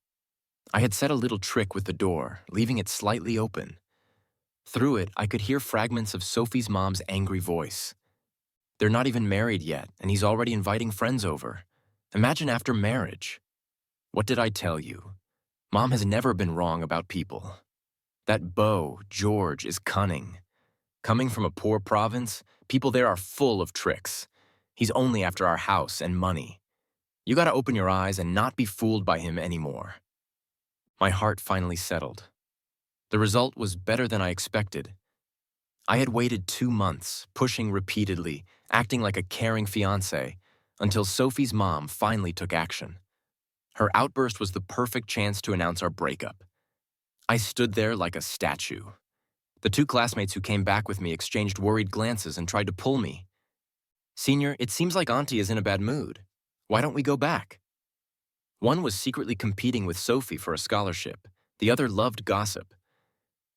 A: I had set a little trick with the door, leaving it slightly open. Through it, I could hear fragments of Sophie's mom's angry voice. They're not even married yet, and he's already inviting friends over. Imagine after marriage. What did I tell you? Mom has never been wrong about people. That beau, George, is cunning. Coming from a poor province, people there are full of tricks. He's only after our house and money. You gotta open your eyes and not be fooled by him anymore. My heart finally settled. The result was better than I expected. I had waited 2 months, pushing repeatedly, acting like a caring fiancé, until Sophie's mom finally took action. Her outburst was the perfect chance to announce our breakup. I stood there like a statue. The 2 classmates who came back with me exchanged worried glances and tried to pull me. "Senior, it seems like Auntie is in a bad mood. Why don't we go back?" One was secretly competing with Sophie for a scholarship. The other loved gossip.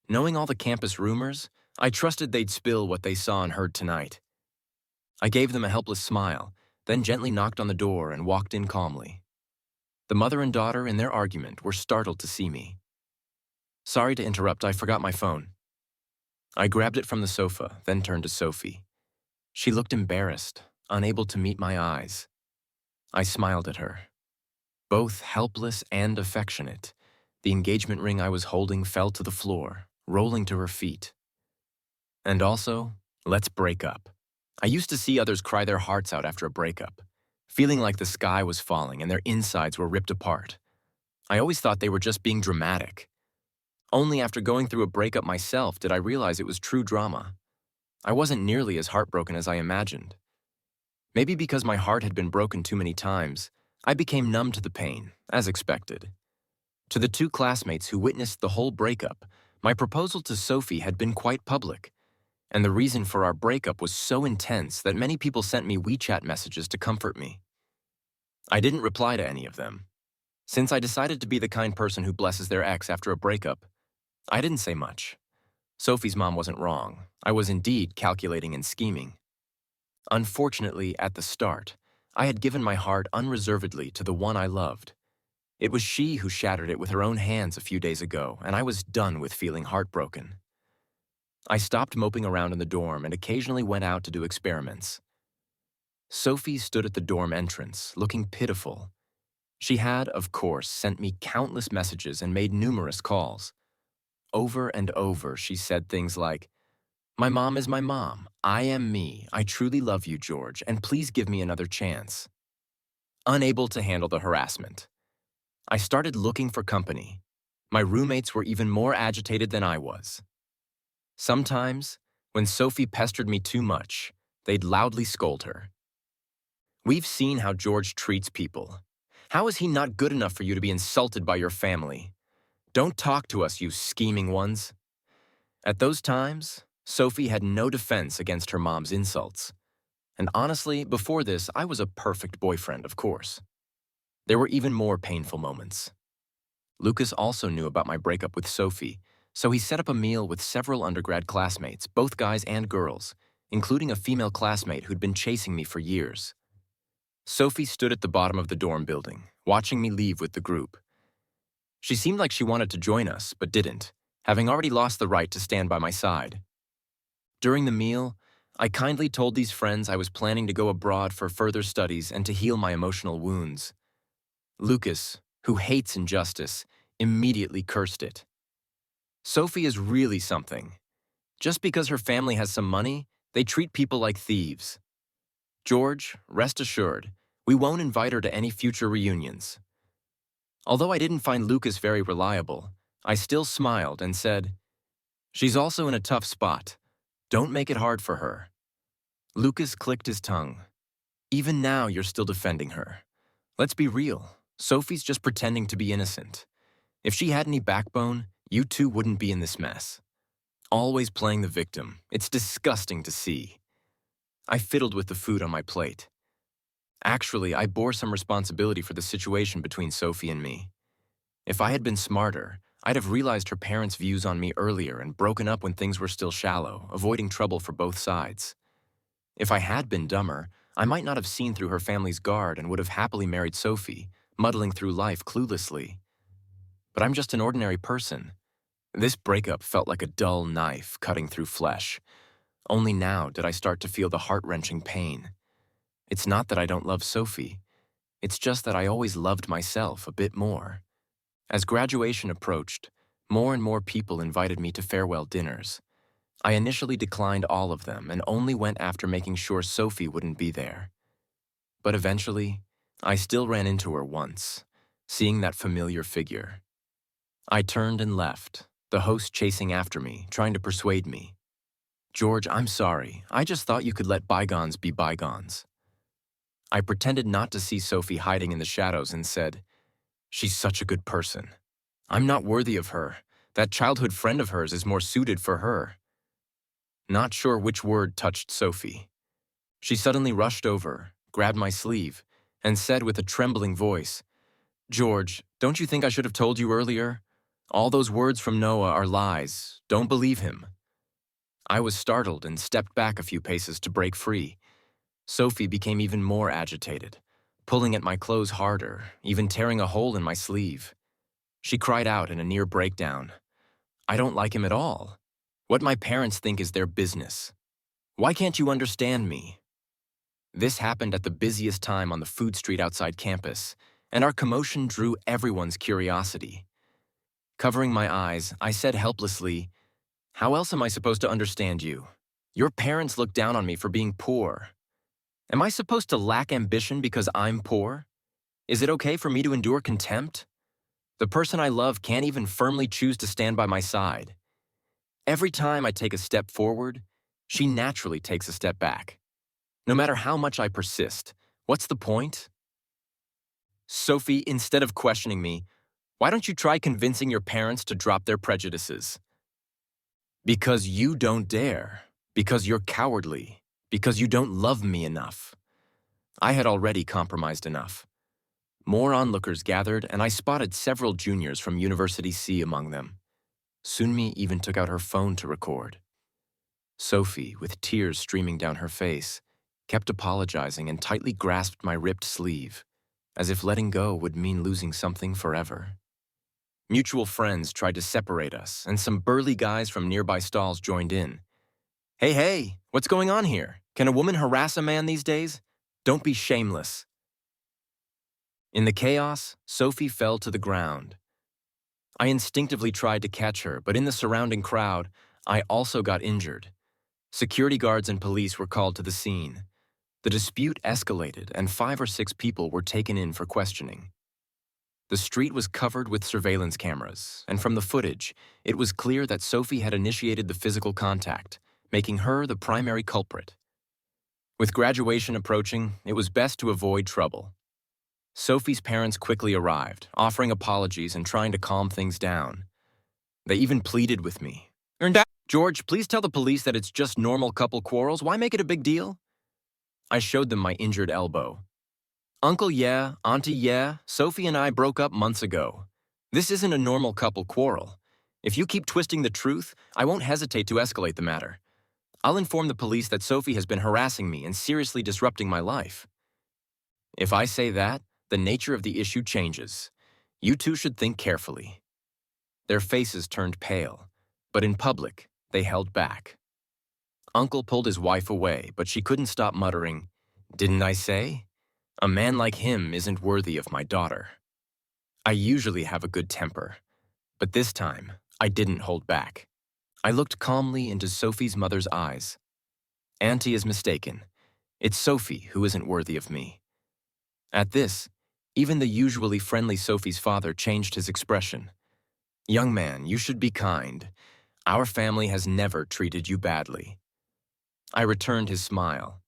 A: Knowing all the campus rumors, I trusted they'd spill what they saw and heard tonight. I gave them a helpless smile, then gently knocked on the door and walked in calmly. The mother and daughter, in their argument, were startled to see me. "Sorry to interrupt, I forgot my phone." I grabbed it from the sofa, then turned to Sophie. She looked embarrassed, unable to meet my eyes. I smiled at her. Both helpless and affectionate, the engagement ring I was holding fell to the floor, rolling to her feet. And also, let's break up. I used to see others cry their hearts out after a breakup, feeling like the sky was falling and their insides were ripped apart. I always thought they were just being dramatic. Only after going through a breakup myself did I realize it was true drama. I wasn't nearly as heartbroken as I imagined. Maybe because my heart had been broken too many times, I became numb to the pain, as expected. To the 2 classmates who witnessed the whole breakup, my proposal to Sophie had been quite public, and the reason for our breakup was so intense that many people sent me WeChat messages to comfort me. I didn't reply to any of them. Since I decided to be the kind person who blesses their ex after a breakup, I didn't say much. Sophie's mom wasn't wrong. I was indeed calculating and scheming. Unfortunately, at the start, I had given my heart unreservedly to the one I loved. It was she who shattered it with her own hands a few days ago, and I was done with feeling heartbroken. I stopped moping around in the dorm and occasionally went out to do experiments. Sophie stood at the dorm entrance, looking pitiful. She had, of course, sent me countless messages and made numerous calls. Over and over, she said things like, "My mom is my mom. I am me. I truly love you, George, and please give me another chance." Unable to handle the harassment, I started looking for company. My roommates were even more agitated than I was. Sometimes, when Sophie pestered me too much, they'd loudly scold her. "We've seen how George treats people. How is he not good enough for you to be insulted by your family? Don't talk to us, you scheming ones." At those times, Sophie had no defense against her mom's insults. And honestly, before this, I was a perfect boyfriend, of course. There were even more painful moments. Lucas also knew about my breakup with Sophie, so he set up a meal with several undergrad classmates, both guys and girls, including a female classmate who'd been chasing me for years. Sophie stood at the bottom of the dorm building, watching me leave with the group. She seemed like she wanted to join us, but didn't, having already lost the right to stand by my side. During the meal, I kindly told these friends I was planning to go abroad for further studies and to heal my emotional wounds. Lucas, who hates injustice, immediately cursed it. Sophie is really something. Just because her family has some money, they treat people like thieves. George, rest assured, we won't invite her to any future reunions. Although I didn't find Lucas very reliable, I still smiled and said, "She's also in a tough spot. Don't make it hard for her." Lucas clicked his tongue. "Even now, you're still defending her. Let's be real. Sophie's just pretending to be innocent. If she had any backbone, you two wouldn't be in this mess. Always playing the victim. It's disgusting to see." I fiddled with the food on my plate. Actually, I bore some responsibility for the situation between Sophie and me. If I had been smarter, I'd have realized her parents' views on me earlier and broken up when things were still shallow, avoiding trouble for both sides. If I had been dumber, I might not have seen through her family's guard and would have happily married Sophie, muddling through life cluelessly. But I'm just an ordinary person. This breakup felt like a dull knife cutting through flesh. Only now did I start to feel the heart-wrenching pain. It's not that I don't love Sophie. It's just that I always loved myself a bit more. As graduation approached, more and more people invited me to farewell dinners. I initially declined all of them and only went after making sure Sophie wouldn't be there. But eventually, I still ran into her once, seeing that familiar figure. I turned and left, the host chasing after me, trying to persuade me. "George, I'm sorry. I just thought you could let bygones be bygones." I pretended not to see Sophie hiding in the shadows and said, "She's such a good person. I'm not worthy of her. That childhood friend of hers is more suited for her." Not sure which word touched Sophie. She suddenly rushed over, grabbed my sleeve, and said with a trembling voice, "George, don't you think I should have told you earlier? All those words from Noah are lies. Don't believe him." I was startled and stepped back a few paces to break free. Sophie became even more agitated, pulling at my clothes harder, even tearing a hole in my sleeve. She cried out in a near breakdown, "I don't like him at all. What my parents think is their business. Why can't you understand me?" This happened at the busiest time on the food street outside campus, and our commotion drew everyone's curiosity. Covering my eyes, I said helplessly, "How else am I supposed to understand you? Your parents look down on me for being poor. Am I supposed to lack ambition because I'm poor? Is it okay for me to endure contempt? The person I love can't even firmly choose to stand by my side. Every time I take a step forward, she naturally takes a step back. No matter how much I persist, what's the point?" "Sophie, instead of questioning me, why don't you try convincing your parents to drop their prejudices?" "Because you don't dare. Because you're cowardly. Because you don't love me enough." I had already compromised enough. More onlookers gathered, and I spotted several juniors from University C among them. Sunmi even took out her phone to record. Sophie, with tears streaming down her face, kept apologizing and tightly grasped my ripped sleeve, as if letting go would mean losing something forever. Mutual friends tried to separate us, and some burly guys from nearby stalls joined in. "Hey, hey, what's going on here? Can a woman harass a man these days? Don't be shameless." In the chaos, Sophie fell to the ground. I instinctively tried to catch her, but in the surrounding crowd, I also got injured. Security guards and police were called to the scene. The dispute escalated, and 5 or 6 people were taken in for questioning. The street was covered with surveillance cameras, and from the footage, it was clear that Sophie had initiated the physical contact, making her the primary culprit. With graduation approaching, it was best to avoid trouble. Sophie's parents quickly arrived, offering apologies and trying to calm things down. They even pleaded with me. "George, please tell the police that it's just normal couple quarrels. Why make it a big deal?" I showed them my injured elbow. "Uncle, yeah. Auntie, yeah. Sophie and I broke up months ago. This isn't a normal couple quarrel. If you keep twisting the truth, I won't hesitate to escalate the matter. I'll inform the police that Sophie has been harassing me and seriously disrupting my life." If I say that, the nature of the issue changes. You two should think carefully. Their faces turned pale, but in public, they held back. Uncle pulled his wife away, but she couldn't stop muttering, "Didn't I say? A man like him isn't worthy of my daughter." I usually have a good temper, but this time, I didn't hold back. I looked calmly into Sophie's mother's eyes. "Auntie is mistaken. It's Sophie who isn't worthy of me." At this, even the usually friendly Sophie's father changed his expression. "Young man, you should be kind. Our family has never treated you badly." I returned his smile.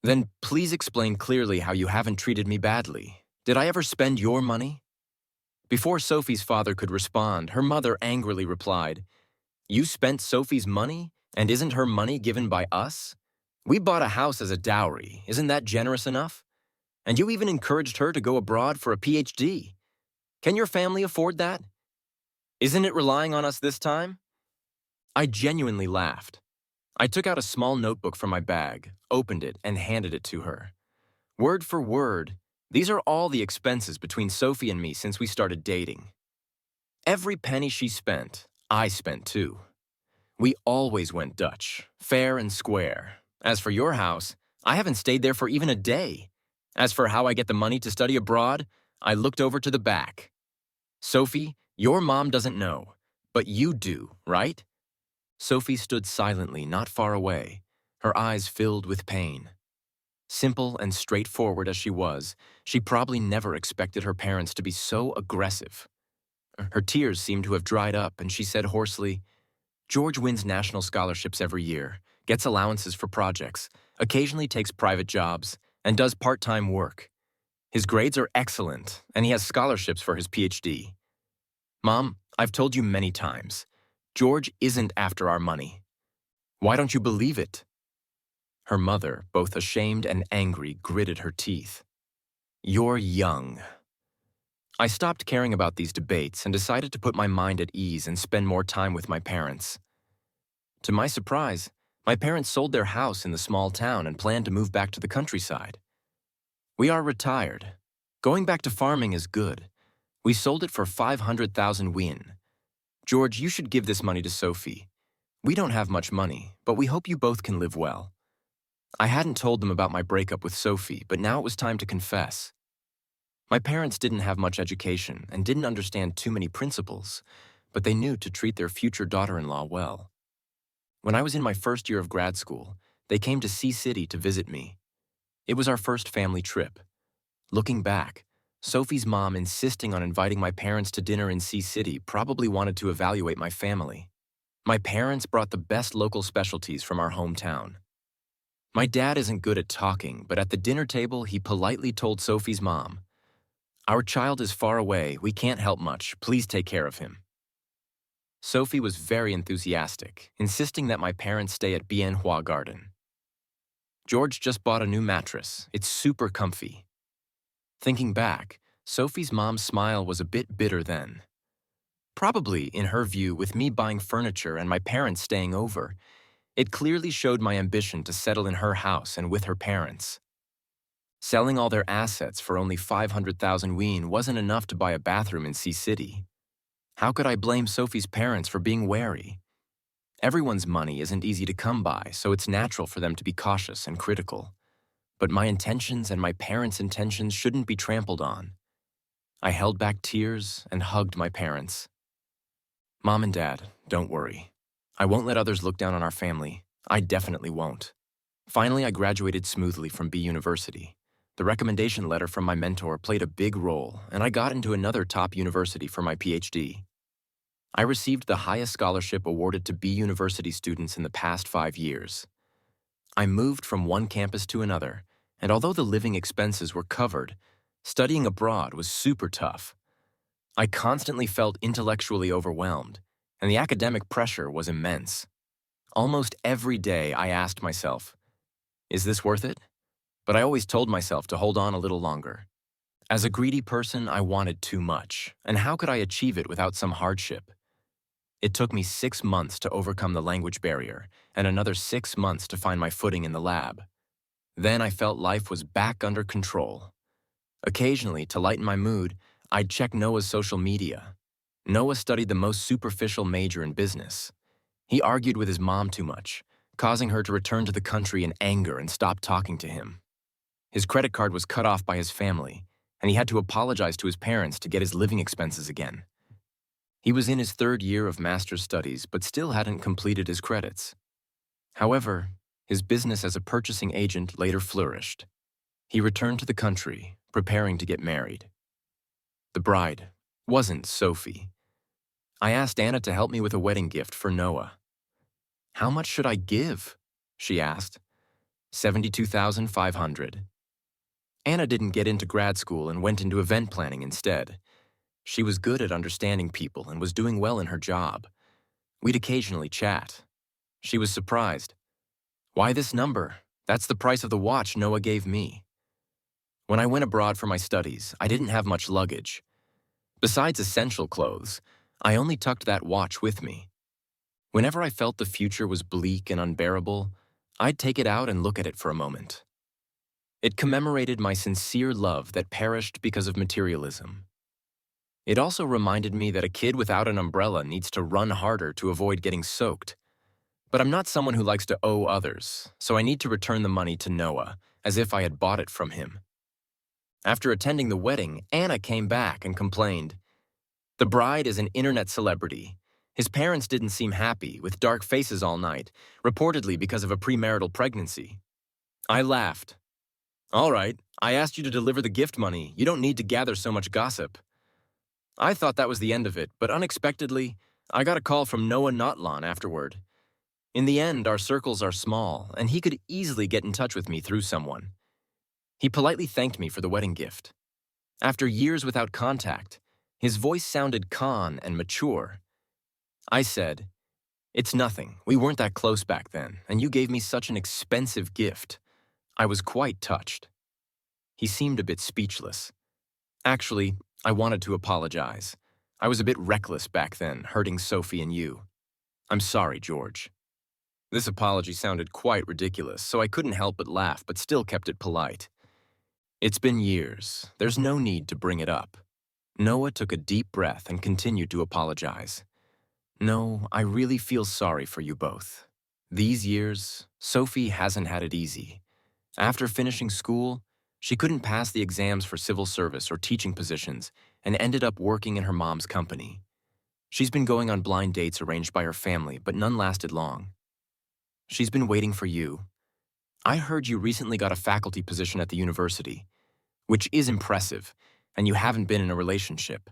A: "Then please explain clearly how you haven't treated me badly. Did I ever spend your money?" Before Sophie's father could respond, her mother angrily replied, "You spent Sophie's money, and isn't her money given by us? We bought a house as a dowry. Isn't that generous enough? And you even encouraged her to go abroad for a PhD. Can your family afford that? Isn't it relying on us this time? I genuinely laughed. I took out a small notebook from my bag, opened it, and handed it to her. Word for word, these are all the expenses between Sophie and me since we started dating. Every penny she spent, I spent too. We always went Dutch, fair and square. As for your house, I haven't stayed there for even a day. As for how I get the money to study abroad, I looked over to the back. Sophie, your mom doesn't know, but you do, right? Sophie stood silently not far away, her eyes filled with pain. Simple and straightforward as she was, she probably never expected her parents to be so aggressive. Her tears seemed to have dried up, and she said hoarsely, George wins national scholarships every year, gets allowances for projects, occasionally takes private jobs, and does part-time work. His grades are excellent, and he has scholarships for his PhD. Mom, I've told you many times, George isn't after our money. Why don't you believe it? Her mother, both ashamed and angry, gritted her teeth. You're young. I stopped caring about these debates and decided to put my mind at ease and spend more time with my parents. To my surprise, my parents sold their house in the small town and planned to move back to the countryside. We are retired. Going back to farming is good. We sold it for 500,000 win. George, you should give this money to Sophie. We don't have much money, but we hope you both can live well. I hadn't told them about my breakup with Sophie, but now it was time to confess. My parents didn't have much education and didn't understand too many principles, but they knew to treat their future daughter-in-law well. When I was in my first year of grad school, they came to Sea City to visit me. It was our first family trip. Looking back, Sophie's mom insisting on inviting my parents to dinner in Sea City probably wanted to evaluate my family. My parents brought the best local specialties from our hometown. My dad isn't good at talking, but at the dinner table, he politely told Sophie's mom, Our child is far away, we can't help much, please take care of him. Sophie was very enthusiastic, insisting that my parents stay at Bien Hoa Garden. George just bought a new mattress, it's super comfy. Thinking back, Sophie's mom's smile was a bit bitter then. Probably, in her view, with me buying furniture and my parents staying over, it clearly showed my ambition to settle in her house and with her parents. Selling all their assets for only 500,000 won wasn't enough to buy a bathroom in Sea City. How could I blame Sophie's parents for being wary? Everyone's money isn't easy to come by, so it's natural for them to be cautious and critical. But my intentions and my parents' intentions shouldn't be trampled on. I held back tears and hugged my parents. Mom and Dad, don't worry. I won't let others look down on our family. I definitely won't. Finally, I graduated smoothly from B University. The recommendation letter from my mentor played a big role, and I got into another top university for my PhD. I received the highest scholarship awarded to B University students in the past 5 years. I moved from one campus to another, and although the living expenses were covered, studying abroad was super tough. I constantly felt intellectually overwhelmed, and the academic pressure was immense. Almost every day I asked myself, is this worth it? But I always told myself to hold on a little longer. As a greedy person, I wanted too much, and how could I achieve it without some hardship? It took me 6 months to overcome the language barrier, and another 6 months to find my footing in the lab. Then I felt life was back under control. Occasionally, to lighten my mood, I'd check Noah's social media. Noah studied the most superficial major in business. He argued with his mom too much, causing her to return to the country in anger and stop talking to him. His credit card was cut off by his family, and he had to apologize to his parents to get his living expenses again. He was in his 3rd year of master's studies, but still hadn't completed his credits. However, his business as a purchasing agent later flourished. He returned to the country, preparing to get married. The bride wasn't Sophie. I asked Anna to help me with a wedding gift for Noah. How much should I give? She asked. 72,500. Anna didn't get into grad school and went into event planning instead. She was good at understanding people and was doing well in her job. We'd occasionally chat. She was surprised. Why this number? That's the price of the watch Noah gave me. When I went abroad for my studies, I didn't have much luggage. Besides essential clothes, I only tucked that watch with me. Whenever I felt the future was bleak and unbearable, I'd take it out and look at it for a moment. It commemorated my sincere love that perished because of materialism. It also reminded me that a kid without an umbrella needs to run harder to avoid getting soaked. But I'm not someone who likes to owe others, so I need to return the money to Noah, as if I had bought it from him. After attending the wedding, Anna came back and complained. The bride is an internet celebrity. His parents didn't seem happy, with dark faces all night, reportedly because of a premarital pregnancy. I laughed. All right, I asked you to deliver the gift money. You don't need to gather so much gossip. I thought that was the end of it, but unexpectedly, I got a call from Noah Notlan afterward. In the end, our circles are small, and he could easily get in touch with me through someone. He politely thanked me for the wedding gift. After years without contact, his voice sounded calm and mature. I said, "It's nothing. We weren't that close back then, and you gave me such an expensive gift." I was quite touched. He seemed a bit speechless. Actually, I wanted to apologize. I was a bit reckless back then, hurting Sophie and you. I'm sorry, George. This apology sounded quite ridiculous, so I couldn't help but laugh, but still kept it polite. It's been years. There's no need to bring it up. Noah took a deep breath and continued to apologize. No, I really feel sorry for you both. These years, Sophie hasn't had it easy. After finishing school, she couldn't pass the exams for civil service or teaching positions and ended up working in her mom's company. She's been going on blind dates arranged by her family, but none lasted long. She's been waiting for you. I heard you recently got a faculty position at the university, which is impressive, and you haven't been in a relationship.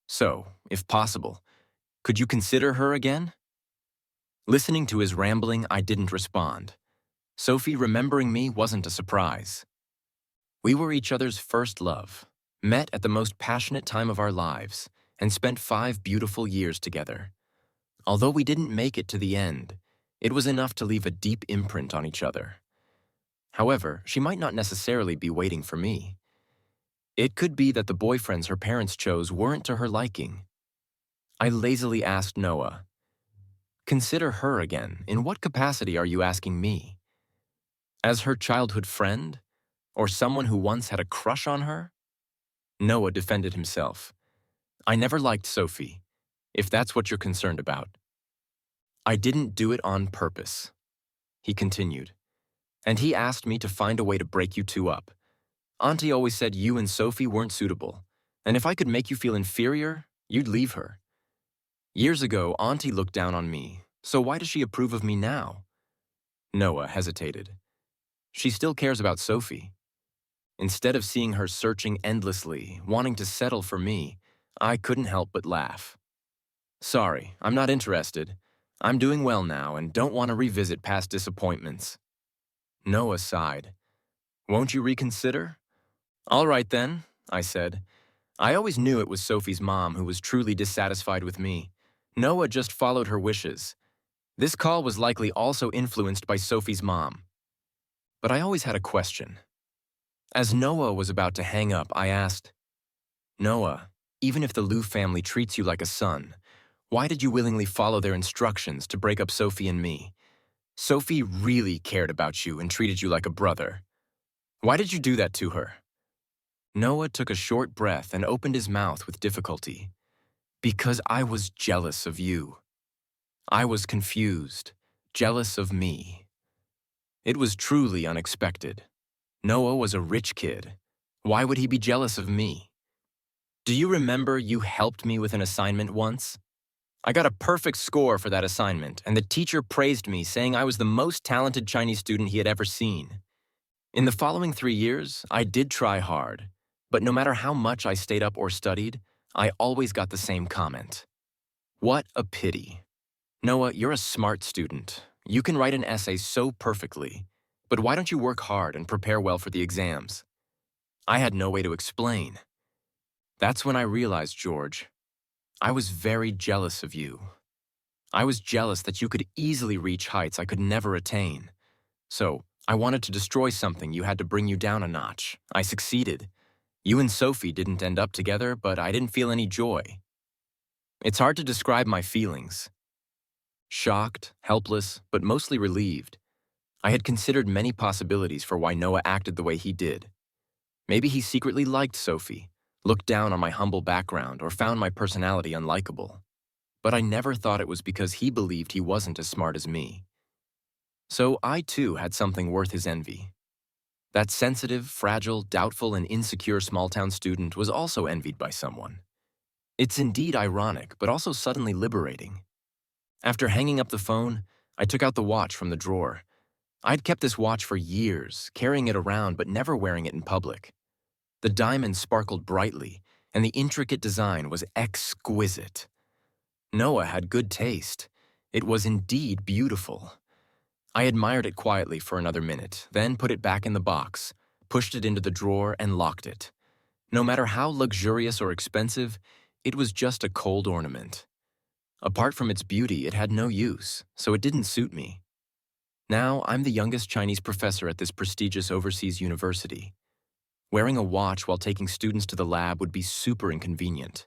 A: So, if possible, could you consider her again? Listening to his rambling, I didn't respond. Sophie remembering me wasn't a surprise. We were each other's first love, met at the most passionate time of our lives, and spent 5 beautiful years together. Although we didn't make it to the end, it was enough to leave a deep imprint on each other. However, she might not necessarily be waiting for me. It could be that the boyfriends her parents chose weren't to her liking. I lazily asked Noah, "Consider her again. In what capacity are you asking me? As her childhood friend? Or someone who once had a crush on her?" Noah defended himself. "I never liked Sophie, if that's what you're concerned about. I didn't do it on purpose," he continued. "And he asked me to find a way to break you two up. Auntie always said you and Sophie weren't suitable, and if I could make you feel inferior, you'd leave her. Years ago, Auntie looked down on me, so why does she approve of me now?" Noah hesitated. "She still cares about Sophie. Instead of seeing her searching endlessly, wanting to settle for me, I couldn't help but laugh. Sorry, I'm not interested. I'm doing well now and don't want to revisit past disappointments." Noah sighed. "Won't you reconsider?" "All right then," I said. I always knew it was Sophie's mom who was truly dissatisfied with me. Noah just followed her wishes. This call was likely also influenced by Sophie's mom. But I always had a question. As Noah was about to hang up, I asked, "Noah, even if the Liu family treats you like a son, why did you willingly follow their instructions to break up Sophie and me? Sophie really cared about you and treated you like a brother. Why did you do that to her?" Noah took a short breath and opened his mouth with difficulty. "Because I was jealous of you. I was confused, jealous of me." It was truly unexpected. Noah was a rich kid. Why would he be jealous of me? "Do you remember you helped me with an assignment once? I got a perfect score for that assignment, and the teacher praised me, saying I was the most talented Chinese student he had ever seen. In the following 3 years, I did try hard, but no matter how much I stayed up or studied, I always got the same comment. What a pity. Noah, you're a smart student. You can write an essay so perfectly, but why don't you work hard and prepare well for the exams?" I had no way to explain. That's when I realized, George, I was very jealous of you. I was jealous that you could easily reach heights I could never attain. So I wanted to destroy something you had to bring you down a notch. I succeeded. You and Sophie didn't end up together, but I didn't feel any joy. It's hard to describe my feelings. Shocked, helpless, but mostly relieved. I had considered many possibilities for why Noah acted the way he did. Maybe he secretly liked Sophie, looked down on my humble background, or found my personality unlikable. But I never thought it was because he believed he wasn't as smart as me. So I too had something worth his envy. That sensitive, fragile, doubtful, and insecure small-town student was also envied by someone. It's indeed ironic, but also suddenly liberating. After hanging up the phone, I took out the watch from the drawer. I'd kept this watch for years, carrying it around but never wearing it in public. The diamond sparkled brightly, and the intricate design was exquisite. Noah had good taste. It was indeed beautiful. I admired it quietly for another minute, then put it back in the box, pushed it into the drawer, and locked it. No matter how luxurious or expensive, it was just a cold ornament. Apart from its beauty, it had no use, so it didn't suit me. Now, I'm the youngest Chinese professor at this prestigious overseas university. Wearing a watch while taking students to the lab would be super inconvenient.